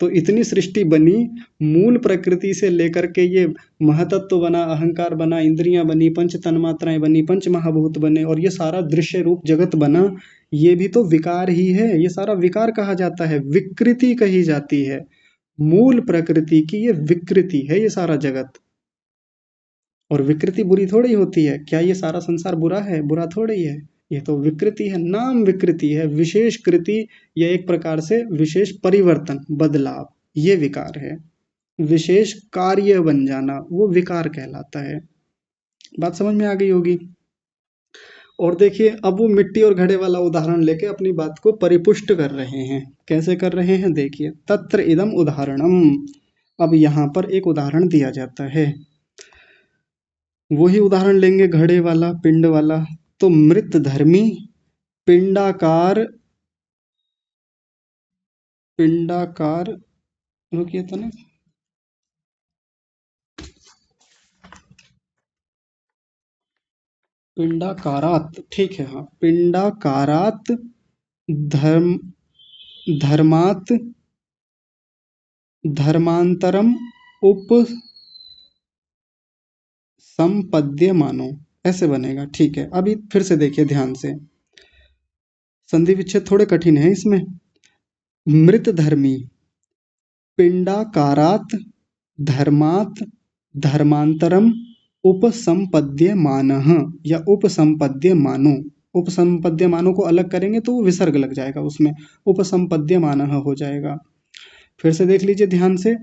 तो इतनी सृष्टि बनी, मूल प्रकृति से लेकर के ये महतत्व बना, अहंकार बना, इंद्रियां बनी, पंच तन्मात्राएं बनी, पंच महाभूत बने, और ये सारा दृश्य रूप जगत बना, ये भी तो विकार ही है। ये सारा विकार कहा जाता है, विकृति कही जाती है। मूल प्रकृति की ये विकृति है ये सारा जगत। और विकृति बुरी थोड़ी होती है। क्या ये सारा संसार बुरा है? बुरा थोड़ी है। ये तो विकृति है, नाम विकृति है, विशेष कृति, या एक प्रकार से विशेष परिवर्तन, बदलाव, ये विकार है। विशेष कार्य बन जाना, वो विकार कहलाता है। बात समझ में आ गई होगी। और देखिए, अब वो मिट्टी और घड़े वाला उदाहरण लेके अपनी बात को परिपुष्ट कर रहे हैं। कैसे कर रहे हैं? देखिए, तत्र इदम उदाहरणम। अब यहाँ पर एक उदाहरण दिया जाता है, वही उदाहरण लेंगे घड़े वाला, पिंड वाला। तो मृत धर्मी पिंडाकार, पिंडाकार, रुकिए तो ना, पिंडाकारात, ठीक है, हाँ, पिंडाकारात धर्म, धर्मात धर्मांतरम उप संपद्य मानो, ऐसे बनेगा। ठीक है, अभी फिर से देखिए ध्यान से, संधि विच्छेद थोड़े कठिन है इसमें। मृत धर्मी पिंडाकारात धर्मात धर्मांतरम उपसंपद्यमानः, या उपसंपद्यमानो। उपसंपद्यमानो को अलग करेंगे तो वो विसर्ग लग जाएगा उसमें, उपसंपद्यमानः हो जाएगा। फिर से देख लीजिए ध्यान से,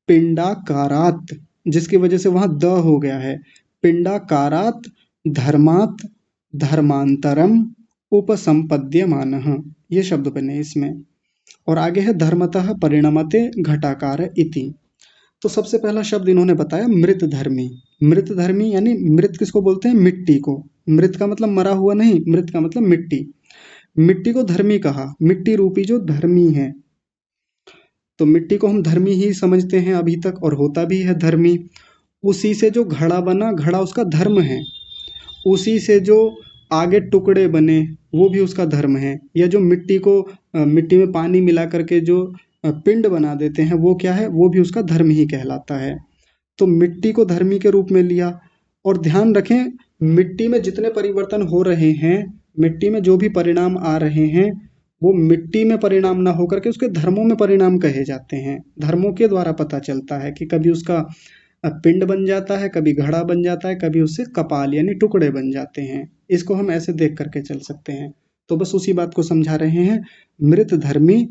पिंडाकारात, जिसकी वजह से वहां द हो गया है, पिंडाकारात धर्मात धर्मांतरम उपसंपद्यमानः, ये शब्द बने इसमें। और आगे है धर्मतः परिणमते घटाकार इति। तो सबसे पहला शब्द इन्होंने बताया मृत धर्मी। मृत धर्मी यानी मृत किसको बोलते हैं? मिट्टी को। मृत का मतलब मरा हुआ नहीं, मृत का मतलब मिट्टी। मिट्टी को धर्मी कहा, मिट्टी रूपी जो धर्मी है। तो मिट्टी को हम धर्मी ही समझते हैं अभी तक, और होता भी है धर्मी। उसी से जो घड़ा बना, घड़ा उसका धर्म है। उसी से जो आगे टुकड़े बने वो भी उसका धर्म है। या जो मिट्टी को मिट्टी में पानी मिला करके जो पिंड बना देते हैं वो क्या है? वो भी उसका धर्म ही कहलाता है। तो मिट्टी को धर्मी के रूप में लिया। और ध्यान रखें, मिट्टी में जितने परिवर्तन हो रहे हैं, मिट्टी में जो भी परिणाम आ रहे हैं, वो मिट्टी में परिणाम ना होकर के उसके धर्मों में परिणाम कहे जाते हैं। धर्मों के द्वारा पता चलता है कि कभी उसका पिंड बन जाता है, कभी घड़ा बन जाता है, कभी उससे कपाल यानी टुकड़े बन जाते हैं। इसको हम ऐसे देख करके चल सकते हैं। तो बस उसी बात को समझा रहे हैं। मृत धर्मी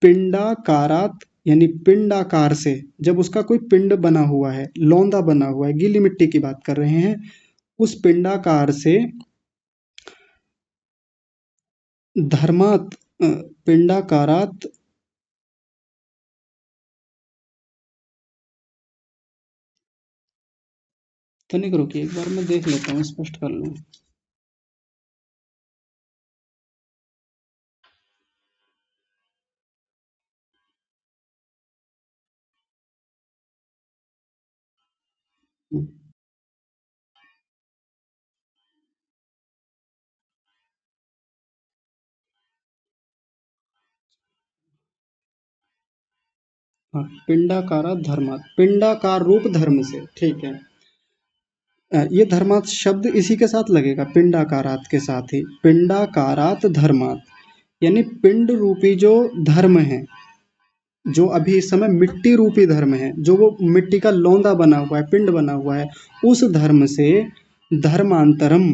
पिंडाकारात यानी पिंडाकार से, जब उसका कोई पिंड बना हुआ है, लौंदा बना हुआ है, गीली मिट्टी की बात कर रहे हैं, उस पिंडाकार से धर्मात पिंडाकारात तनिक रुकिए, एक बार मैं देख लेता हूँ, स्पष्ट कर लूँ। हाँ, पिंडाकारात धर्मात, पिंडाकार रूप धर्म से, ठीक है। ये धर्मात शब्द इसी के साथ लगेगा, पिंडाकारात के साथ ही। पिंडाकारात धर्मात यानी पिंड रूपी जो धर्म है, जो अभी इस समय मिट्टी रूपी धर्म है, जो वो मिट्टी का लौंदा बना हुआ है, पिंड बना हुआ है, उस धर्म से धर्मांतरम,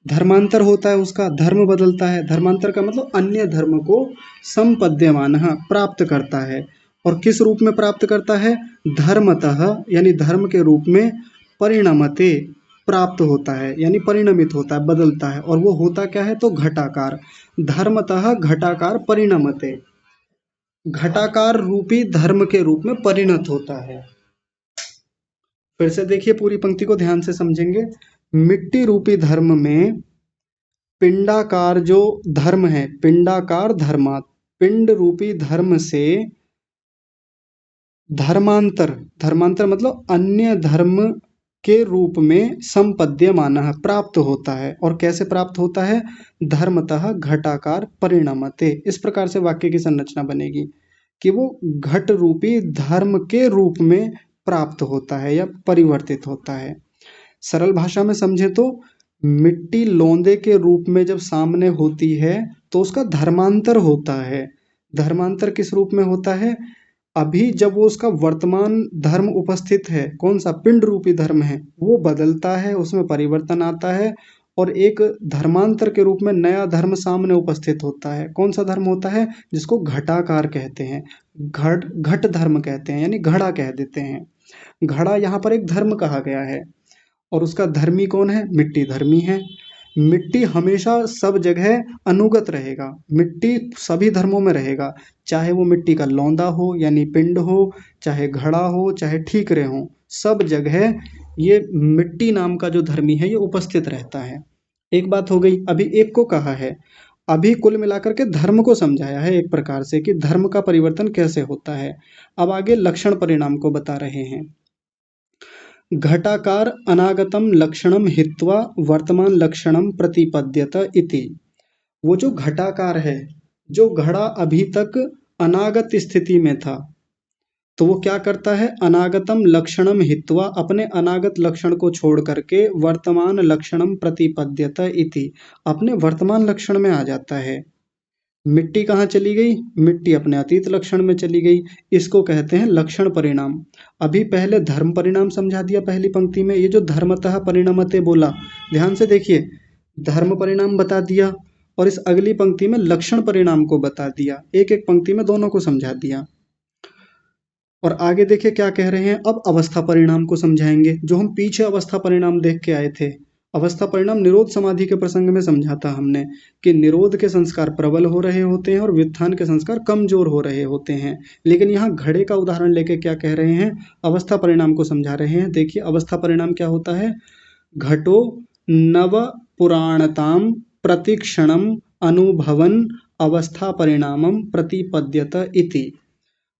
धर्मांतर होता है, उसका धर्म बदलता है। धर्मांतर का मतलब अन्य धर्म को संपद्यमान प्राप्त करता है। और किस रूप में प्राप्त करता है? धर्मतः यानी धर्म के रूप में, परिणमते प्राप्त होता है यानी परिणमित होता है, बदलता है। और वो होता क्या है? तो घटाकार। धर्मतः घटाकार परिणमते, घटाकार रूपी धर्म के रूप में परिणत होता है। फिर से देखिए, पूरी पंक्ति को ध्यान से समझेंगे। मिट्टी रूपी धर्म में पिंडाकार जो धर्म है, पिंडाकार धर्मात, पिंड रूपी धर्म से धर्मांतर, धर्मांतर मतलब अन्य धर्म के रूप में संपद्यमान प्राप्त होता है। और कैसे प्राप्त होता है? धर्मतः घटाकार परिणमते। इस प्रकार से वाक्य की संरचना बनेगी कि वो घट रूपी धर्म के रूप में प्राप्त होता है या परिवर्तित होता है। सरल भाषा में समझे तो मिट्टी लौंदे के रूप में जब सामने होती है तो उसका धर्मांतर होता है। धर्मांतर किस रूप में होता है? अभी जब वो उसका वर्तमान धर्म उपस्थित है, कौन सा? पिंड रूपी धर्म है, वो बदलता है, उसमें परिवर्तन आता है और एक धर्मांतर के रूप में नया धर्म सामने उपस्थित होता है। कौन सा धर्म होता है? जिसको घटाकार कहते हैं, घट धर्म कहते हैं, यानी घड़ा कह देते हैं। घड़ा यहाँ पर एक धर्म कहा गया है और उसका धर्मी कौन है? मिट्टी धर्मी है। मिट्टी हमेशा सब जगह अनुगत रहेगा, मिट्टी सभी धर्मों में रहेगा, चाहे वो मिट्टी का लौंदा हो यानी पिंड हो, चाहे घड़ा हो, चाहे ठीकरे हो, सब जगह ये मिट्टी नाम का जो धर्मी है ये उपस्थित रहता है। एक बात हो गई। अभी एक को कहा है, अभी कुल मिलाकर के धर्म को समझाया है एक प्रकार से कि धर्म का परिवर्तन कैसे होता है। अब आगे लक्षण परिणाम को बता रहे हैं। घटाकार अनागतम लक्षणम हित्वा वर्तमान लक्षणम प्रतिपद्यत इति। वो जो घटाकार है, जो घड़ा अभी तक अनागत स्थिति में था, तो वो क्या करता है? अनागतम लक्षणम हित्वा, अपने अनागत लक्षण को छोड़ करके वर्तमान लक्षणम प्रतिपद्यत इति, अपने वर्तमान लक्षण में आ जाता है। मिट्टी कहाँ चली गई? मिट्टी अपने अतीत लक्षण में चली गई। इसको कहते हैं लक्षण परिणाम। अभी पहले धर्म परिणाम समझा दिया पहली पंक्ति में। ये जो धर्मतः परिणमते बोला, ध्यान से देखिए, धर्म परिणाम बता दिया और इस अगली पंक्ति में लक्षण परिणाम को बता दिया। एक एक पंक्ति में दोनों को समझा दिया। और आगे देखिए क्या कह रहे हैं। अब अवस्था परिणाम को समझाएंगे। जो हम पीछे अवस्था परिणाम देख के आए थे, अवस्था परिणाम निरोध समाधि के प्रसंग में समझा था हमने कि निरोध के संस्कार प्रबल हो रहे होते हैं और व्युत्थान के संस्कार कमजोर हो रहे होते हैं। लेकिन यहाँ घड़े का उदाहरण लेके क्या कह रहे हैं, अवस्था परिणाम को समझा रहे हैं। देखिए अवस्था परिणाम क्या होता है, घटो नव पुराणताम प्रतिक्षणम अनुभवन अवस्था परिणामम प्रतिपद्यत इति।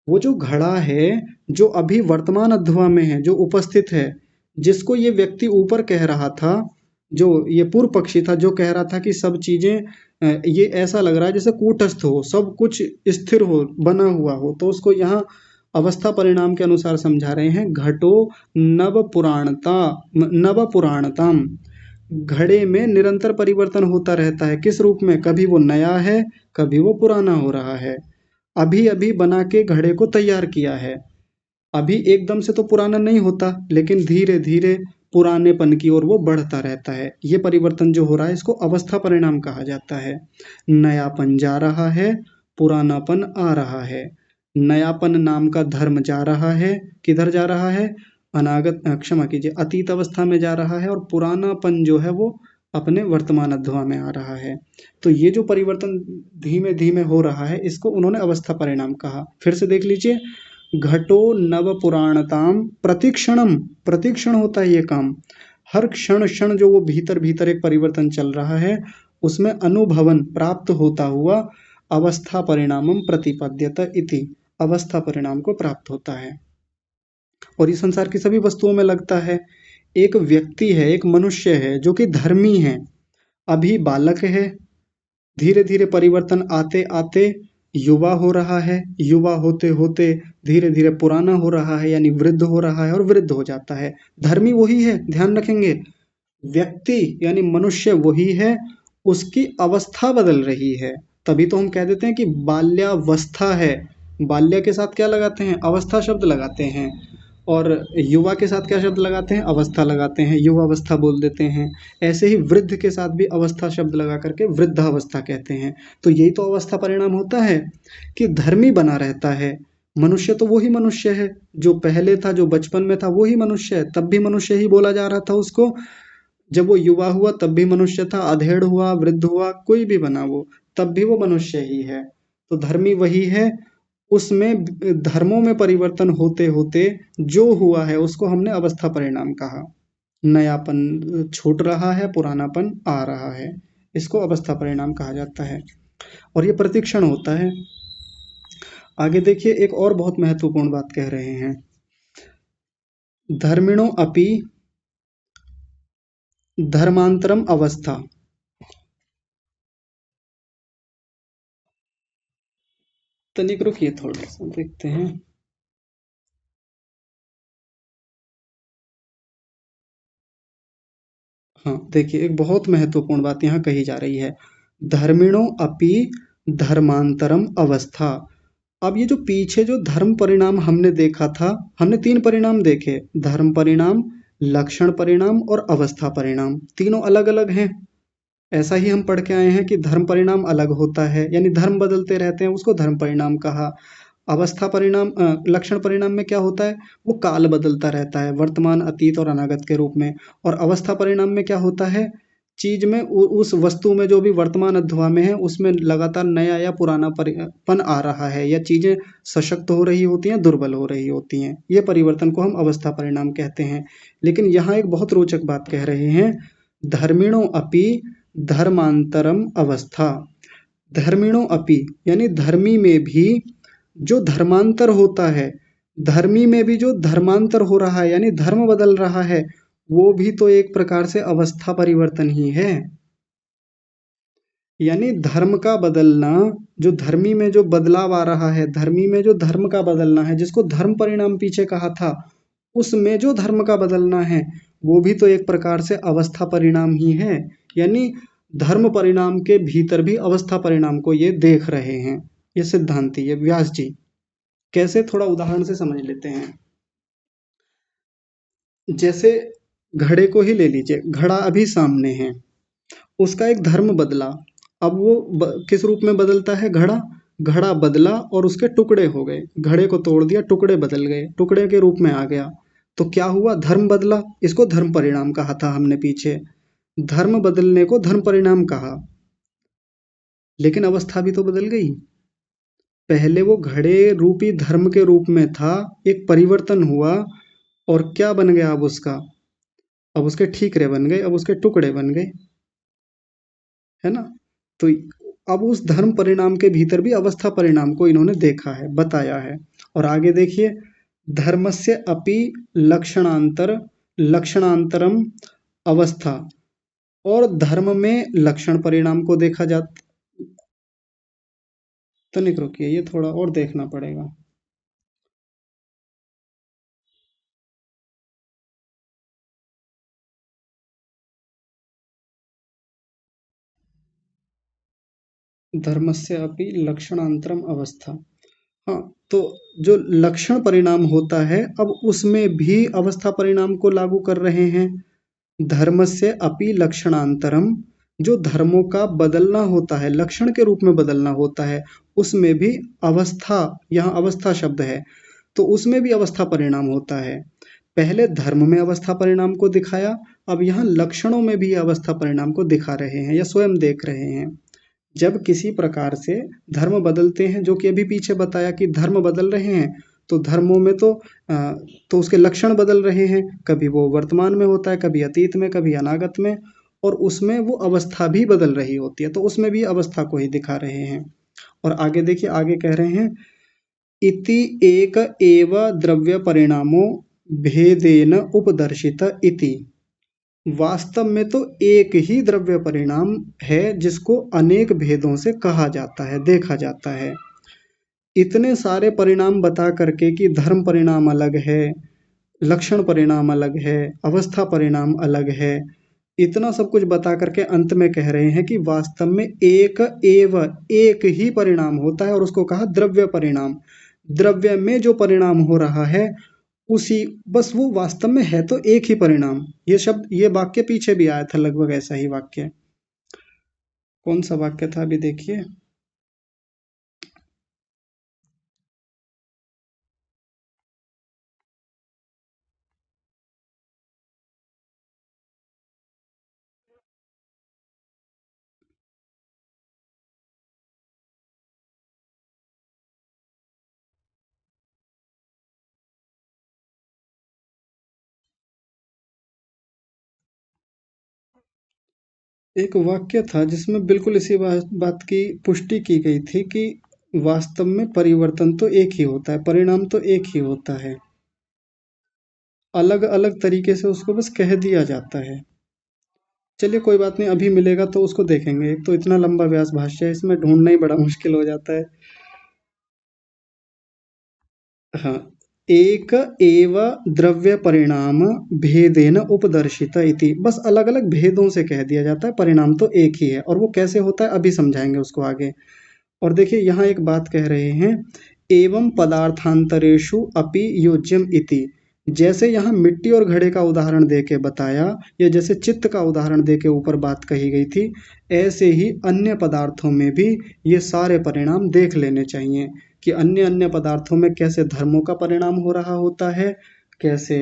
वो जो घड़ा है, जो अभी वर्तमान अध्वा में है, जो उपस्थित है, जिसको ये व्यक्ति ऊपर कह रहा था, जो ये पूर्व पक्षी था, जो कह रहा था कि सब चीजें ये ऐसा लग रहा है जैसे कूटस्थ हो, सब कुछ स्थिर हो, बना हुआ हो, तो उसको यहाँ अवस्था परिणाम के अनुसार समझा रहे हैं। घटो नव पुराणताम, घड़े में निरंतर परिवर्तन होता रहता है। किस रूप में, कभी वो नया है, कभी वो पुराना हो रहा है। अभी अभी बना के घड़े को तैयार किया है, अभी एकदम से तो पुराना नहीं होता, लेकिन धीरे धीरे पुरानेपन की ओर वो बढ़ता रहता है। ये परिवर्तन जो हो रहा है इसको अवस्था परिणाम कहा जाता है। नयापन जा रहा है, पुरानापन आ रहा है। नयापन नाम का धर्म जा रहा है, किधर जा रहा है, अनागत क्षमा कीजिए अतीत अवस्था में जा रहा है, और पुरानापन जो है वो अपने वर्तमान अध्वा में आ रहा है। तो ये जो परिवर्तन धीमे धीमे हो रहा है इसको उन्होंने अवस्था परिणाम कहा। फिर से देख लीजिए, घटो नव पुराणताम प्रतिक्षणम, प्रतिक्षण होता है ये काम, हर क्षण क्षण जो वो भीतर भीतर एक परिवर्तन चल रहा है उसमें अनुभवन प्राप्त होता हुआ अवस्था परिणामम प्रतिपद्यत इति, अवस्था परिणाम को प्राप्त होता है। और ये संसार की सभी वस्तुओं में लगता है। एक व्यक्ति है, एक मनुष्य है जो कि धर्मी है, अभी बालक है, धीरे धीरे परिवर्तन आते आते युवा हो रहा है, युवा होते होते धीरे धीरे पुराना हो रहा है, यानी वृद्ध हो रहा है और वृद्ध हो जाता है। धर्मी वही है, ध्यान रखेंगे, व्यक्ति यानी मनुष्य वही है, उसकी अवस्था बदल रही है। तभी तो हम कह देते हैं कि बाल्यावस्था है। बाल्य के साथ क्या लगाते हैं, अवस्था शब्द लगाते हैं, और युवा के साथ क्या शब्द लगाते हैं, अवस्था लगाते हैं, युवावस्था बोल देते हैं। ऐसे ही वृद्ध के साथ भी अवस्था शब्द लगा करके वृद्धावस्था कहते हैं। तो यही तो अवस्था परिणाम होता है कि धर्मी बना रहता है। मनुष्य तो वही मनुष्य है जो पहले था, जो बचपन में था वही मनुष्य है, तब भी मनुष्य ही बोला जा रहा था उसको। जब वो युवा हुआ तब भी मनुष्य था, अधेड़ हुआ, वृद्ध हुआ, कोई भी बना वो, तब भी वो मनुष्य ही है। तो धर्मी वही है, उसमें धर्मों में परिवर्तन होते होते जो हुआ है उसको हमने अवस्था परिणाम कहा। नयापन छूट रहा है, पुरानापन आ रहा है, इसको अवस्था परिणाम कहा जाता है। और ये प्रतिक्षण होता है। आगे देखिए, एक और बहुत महत्वपूर्ण बात कह रहे हैं, धर्मिणो अपि धर्मांतरम अवस्था। तनिक रुकिए, थोड़ा सा देखते हैं। हाँ देखिए, एक बहुत महत्वपूर्ण बात यहाँ कही जा रही है, धर्मिणो अपि धर्मांतरम अवस्था। अब ये जो पीछे जो धर्म परिणाम हमने देखा था, हमने तीन परिणाम देखे, धर्म परिणाम, लक्षण परिणाम और अवस्था परिणाम, तीनों अलग अलग हैं। ऐसा ही हम पढ़ के आए हैं कि धर्म परिणाम अलग होता है, यानी धर्म बदलते रहते हैं, उसको धर्म परिणाम कहा। अवस्था परिणाम लक्षण परिणाम में क्या होता है, वो काल बदलता रहता है, वर्तमान, अतीत और अनागत के रूप में। और अवस्था परिणाम में क्या होता है, चीज में उस वस्तु में जो भी वर्तमान अध्वा में है उसमें लगातार नया या पुराना पन आ रहा है, या चीजें सशक्त हो रही होती हैं, दुर्बल हो रही होती हैं, ये परिवर्तन को हम अवस्था परिणाम कहते हैं। लेकिन यहाँ एक बहुत रोचक बात कह रहे हैं, धर्मिणो अपि धर्मांतरम अवस्था। धर्मिणो अपि यानी धर्मी में भी जो धर्मांतर होता है, धर्मी में भी जो धर्मांतर हो रहा है, यानी धर्म बदल रहा है, वो भी तो एक प्रकार से अवस्था परिवर्तन ही है। यानी धर्म का बदलना, जो धर्मी में जो बदलाव आ रहा है, धर्मी में जो धर्म का बदलना है, जिसको धर्म परिणाम पीछे कहा था, उसमें जो धर्म का बदलना है वो भी तो एक प्रकार से अवस्था परिणाम ही है। यानी धर्म परिणाम के भीतर भी अवस्था परिणाम को ये देख रहे हैं, ये सिद्धांती, ये व्यास जी। कैसे, थोड़ा उदाहरण से समझ लेते हैं। जैसे घड़े को ही ले लीजिए, घड़ा अभी सामने है, उसका एक धर्म बदला, अब वो किस रूप में बदलता है, घड़ा, घड़ा बदला और उसके टुकड़े हो गए, घड़े को तोड़ दिया, टुकड़े बदल गए, टुकड़े के रूप में आ गया, तो क्या हुआ, धर्म बदला, इसको धर्म परिणाम कहा था हमने पीछे। धर्म बदलने को धर्म परिणाम कहा, लेकिन अवस्था भी तो बदल गई। पहले वो घड़े रूपी धर्म के रूप में था, एक परिवर्तन हुआ और क्या बन गया अब उसका? अब उसके ठीकरे बन गए, अब उसके टुकड़े बन गए, है ना? तो अब उस धर्म परिणाम के भीतर भी अवस्था परिणाम को इन्होंने देखा है, बताया है। और आगे देखिए, धर्मस्य अपि लक्षणांतर लक्षणांतरम अवस्था, और धर्म में लक्षण परिणाम को देखा जाता। तनिक रुकिए, ये थोड़ा और देखना पड़ेगा। धर्मस्य अपि लक्षणांतरम अवस्था। हाँ, तो जो लक्षण परिणाम होता है, अब उसमें भी अवस्था परिणाम को लागू कर रहे हैं। धर्मस्य अपि लक्षणांतरम, जो धर्मों का बदलना होता है, लक्षण के रूप में बदलना होता है, उसमें भी अवस्था, यहाँ अवस्था शब्द है, तो उसमें भी अवस्था परिणाम होता है। पहले धर्म में अवस्था परिणाम को दिखाया, अब यहाँ लक्षणों में भी अवस्था परिणाम को दिखा रहे हैं या स्वयं देख रहे हैं। जब किसी प्रकार से धर्म बदलते हैं, जो कि अभी पीछे बताया कि धर्म बदल रहे हैं, तो धर्मों में तो उसके लक्षण बदल रहे हैं, कभी वो वर्तमान में होता है, कभी अतीत में, कभी अनागत में, और उसमें वो अवस्था भी बदल रही होती है, तो उसमें भी अवस्था को ही दिखा रहे हैं। और आगे देखिए, आगे कह रहे हैं, इति एक एव द्रव्य परिणामो भेदेन उपदर्शित इति। वास्तव में तो एक ही द्रव्य परिणाम है, जिसको अनेक भेदों से कहा जाता है, देखा जाता है। इतने सारे परिणाम बता करके कि धर्म परिणाम अलग है, लक्षण परिणाम अलग है, अवस्था परिणाम अलग है, इतना सब कुछ बता करके अंत में कह रहे हैं कि वास्तव में एक ही परिणाम होता है, और उसको कहा द्रव्य परिणाम। द्रव्य में जो परिणाम हो रहा है, उसी, बस वो वास्तव में है तो एक ही परिणाम। ये शब्द, ये वाक्य पीछे भी आया था, लगभग ऐसा ही वाक्य। कौन सा वाक्य था अभी देखिए। एक वाक्य था जिसमें बिल्कुल इसी बात की पुष्टि की गई थी कि वास्तव में परिवर्तन तो एक ही होता है, परिणाम तो एक ही होता है, अलग अलग तरीके से उसको बस कह दिया जाता है। चलिए कोई बात नहीं, अभी मिलेगा तो उसको देखेंगे। एक तो इतना लंबा व्यास भाष्य है, इसमें ढूंढना ही बड़ा मुश्किल हो जाता है। हाँ, एक एव द्रव्य परिणाम भेदेन उपदर्शित इति, बस अलग अलग भेदों से कह दिया जाता है, परिणाम तो एक ही है। और वो कैसे होता है अभी समझाएंगे उसको आगे। और देखिए यहाँ एक बात कह रहे हैं, एवं पदार्थांतरेषु अपि योज्यम इति। जैसे यहाँ मिट्टी और घड़े का उदाहरण देके बताया, या जैसे चित्त का उदाहरण देके ऊपर बात कही गई थी, ऐसे ही अन्य पदार्थों में भी ये सारे परिणाम देख लेने चाहिए कि अन्य अन्य पदार्थों में कैसे धर्मों का परिणाम हो रहा होता है, कैसे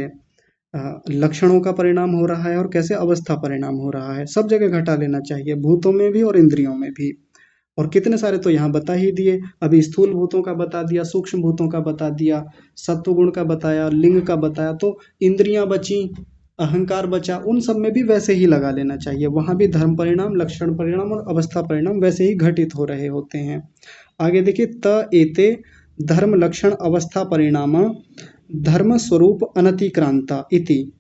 लक्षणों का परिणाम हो रहा है, और कैसे अवस्था परिणाम हो रहा है। सब जगह घटा लेना चाहिए, भूतों में भी और इंद्रियों में भी। और कितने सारे तो यहाँ बता ही दिए, अभी स्थूल भूतों का बता दिया, सूक्ष्म भूतों का बता दिया, सत्व गुण का बताया, लिंग का बताया, तो इंद्रियां बची, अहंकार बचा, उन सब में भी वैसे ही लगा लेना चाहिए। वहां भी धर्म परिणाम, लक्षण परिणाम और अवस्था परिणाम वैसे ही घटित हो रहे होते हैं। आगे देखिए, त एते धर्म लक्षण अवस्था परिणाम धर्म स्वरूप अनतिक्रांता इति।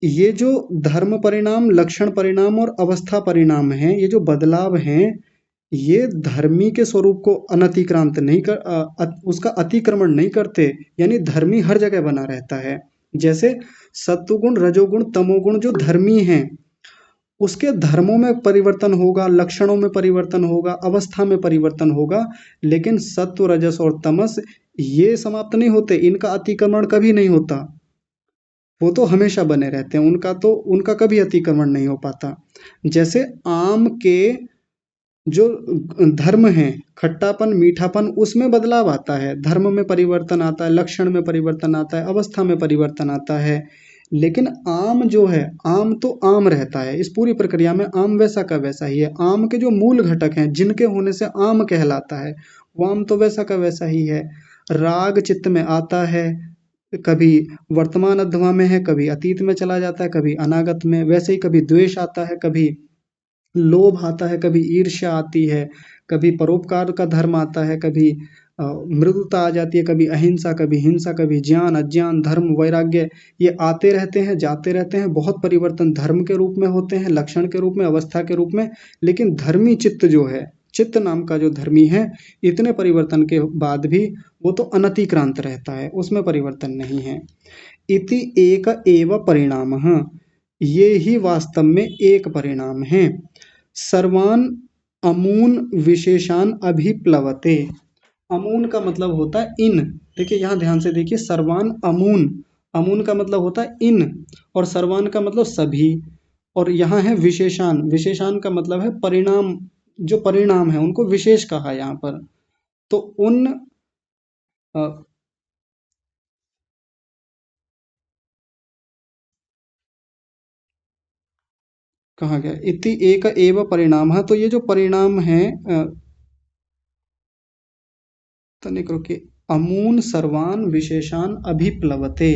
ये जो धर्म परिणाम, लक्षण परिणाम और अवस्था परिणाम हैं, ये जो बदलाव हैं, ये धर्मी के स्वरूप को अनतिक्रांत नहीं कर उसका अतिक्रमण नहीं करते, यानी धर्मी हर जगह बना रहता है। जैसे सत्वगुण, रजोगुण, तमोगुण जो धर्मी हैं, उसके धर्मों में परिवर्तन होगा, लक्षणों में परिवर्तन होगा, अवस्था में परिवर्तन होगा, लेकिन सत्व, रजस और तमस ये समाप्त नहीं होते, इनका अतिक्रमण कभी नहीं होता, वो तो हमेशा बने रहते हैं, उनका कभी अतिक्रमण नहीं हो पाता। जैसे आम के जो धर्म है, खट्टापन, मीठापन, उसमें बदलाव आता है, धर्म में परिवर्तन आता है, लक्षण में परिवर्तन आता है, अवस्था में परिवर्तन आता है, लेकिन आम जो है, आम तो आम रहता है, इस पूरी प्रक्रिया में आम वैसा का वैसा ही है। आम के जो मूल घटक हैं जिनके होने से आम कहलाता है, वो आम तो वैसा का वैसा ही है। राग चित्त में आता है, कभी वर्तमान अध्यवा में है, कभी अतीत में चला जाता है, कभी अनागत में। वैसे ही कभी द्वेष आता है, कभी लोभ आता है, कभी ईर्ष्या आती है, कभी परोपकार का धर्म आता है, कभी मृदुता आ जाती है, कभी अहिंसा, कभी हिंसा, कभी ज्ञान अज्ञान, धर्म वैराग्य। ये आते रहते हैं, जाते रहते हैं, बहुत परिवर्तन धर्म के रूप में होते हैं, लक्षण के रूप में, अवस्था के रूप में। लेकिन धर्मी चित्त जो है, चित्त नाम का जो धर्मी है, इतने परिवर्तन के बाद भी वो तो अनतिक्रांत रहता है, उसमें परिवर्तन नहीं है। इति एक एव परिणामः, ये ही वास्तव में एक परिणाम है। सर्वान अमून विशेषान अभिप्लवते। अमून का मतलब होता है इन। देखिए यहाँ ध्यान से देखिए, सर्वान अमून, अमून का मतलब होता है इन, और सर्वान का मतलब सभी। और यहाँ है विशेषान, विशेषान का मतलब है परिणाम, जो परिणाम है उनको विशेष कहा यहाँ पर। तो उन अ, कहा गया इति एक एव परिणाम, तो ये जो परिणाम है, तनिक रुकिए, अमून सर्वान विशेषान अभिप्लवते।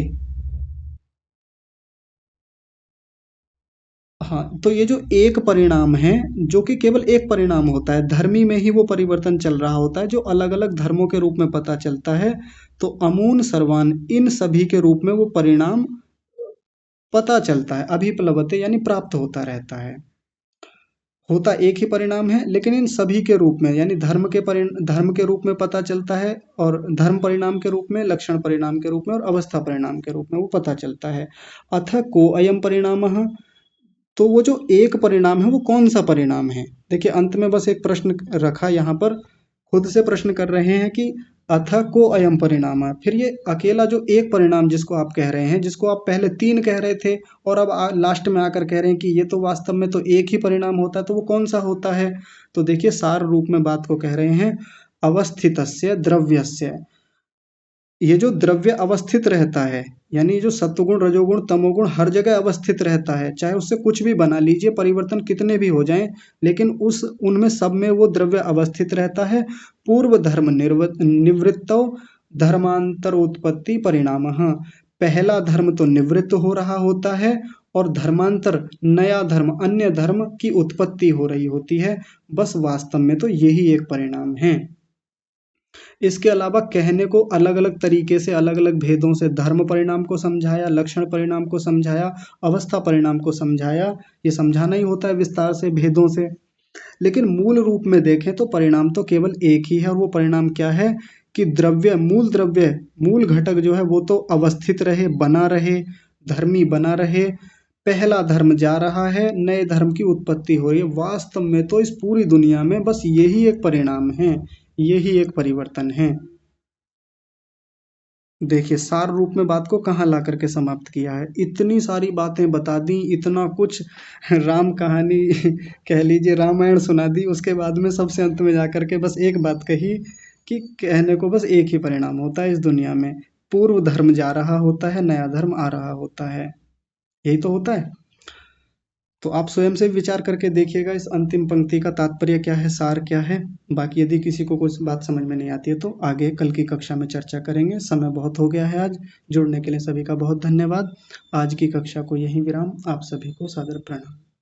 हाँ, तो ये जो एक परिणाम है, जो कि केवल एक परिणाम होता है, धर्मी में ही वो परिवर्तन चल रहा होता है, जो अलग अलग धर्मों के रूप में पता चलता है। तो अमून सर्वान, इन सभी के रूप में वो परिणाम पता चलता है, अभिप्लवते यानी प्राप्त होता रहता है। होता एक ही परिणाम है, लेकिन इन सभी के रूप में, यानी धर्म के रूप में पता चलता है, और धर्म परिणाम के रूप में, लक्षण परिणाम के रूप में, और अवस्था परिणाम के रूप में वो पता चलता है। अथ को अयम परिणाम, तो वो जो एक परिणाम है वो कौन सा परिणाम है। देखिए अंत में बस एक प्रश्न रखा यहाँ पर, खुद से प्रश्न कर रहे हैं कि अथ को अयम परिणाम है, फिर ये अकेला जो एक परिणाम जिसको आप कह रहे हैं, जिसको आप पहले तीन कह रहे थे, और अब लास्ट में आकर कह रहे हैं कि ये तो वास्तव में तो एक ही परिणाम होता है, तो वो कौन सा होता है। तो देखिए सार रूप में बात को कह रहे हैं, अवस्थितस्य द्रव्यस्य। ये जो द्रव्य अवस्थित रहता है, यानी जो सत्वगुण रजोगुण तमोगुण हर जगह अवस्थित रहता है, चाहे उससे कुछ भी बना लीजिए, परिवर्तन कितने भी हो जाएं, लेकिन उस उनमें सब में वो द्रव्य अवस्थित रहता है। पूर्व धर्म निवृत्तो धर्मांतर उत्पत्ति परिणाम, पहला धर्म तो निवृत्त हो रहा होता है, और धर्मांतर नया धर्म, अन्य धर्म की उत्पत्ति हो रही होती है। बस वास्तव में तो यही एक परिणाम है। इसके अलावा कहने को अलग अलग तरीके से, अलग अलग भेदों से धर्म परिणाम को समझाया, लक्षण परिणाम को समझाया, अवस्था परिणाम को समझाया। ये समझाना ही होता है विस्तार से, भेदों से। लेकिन मूल रूप में देखें तो परिणाम तो केवल एक ही है, और वो परिणाम क्या है कि द्रव्य, मूल घटक जो है वो तो अवस्थित रहे, बना रहे, धर्मी बना रहे। पहला धर्म जा रहा है, नए धर्म की उत्पत्ति हो रही है। वास्तव में तो इस पूरी दुनिया में बस यही एक परिणाम है, यही एक परिवर्तन है। देखिए सार रूप में बात को कहाँ ला करके समाप्त किया है, इतनी सारी बातें बता दी, इतना कुछ राम कहानी कह लीजिए, रामायण सुना दी, उसके बाद में सबसे अंत में जाकर के बस एक बात कही कि कहने को बस एक ही परिणाम होता है इस दुनिया में, पूर्व धर्म जा रहा होता है, नया धर्म आ रहा होता है, यही तो होता है। तो आप स्वयं से विचार करके देखिएगा इस अंतिम पंक्ति का तात्पर्य क्या है, सार क्या है। बाकी यदि किसी को कुछ बात समझ में नहीं आती है तो आगे कल की कक्षा में चर्चा करेंगे। समय बहुत हो गया है आज। जुड़ने के लिए सभी का बहुत धन्यवाद। आज की कक्षा को यहीं विराम। आप सभी को सादर प्रणाम।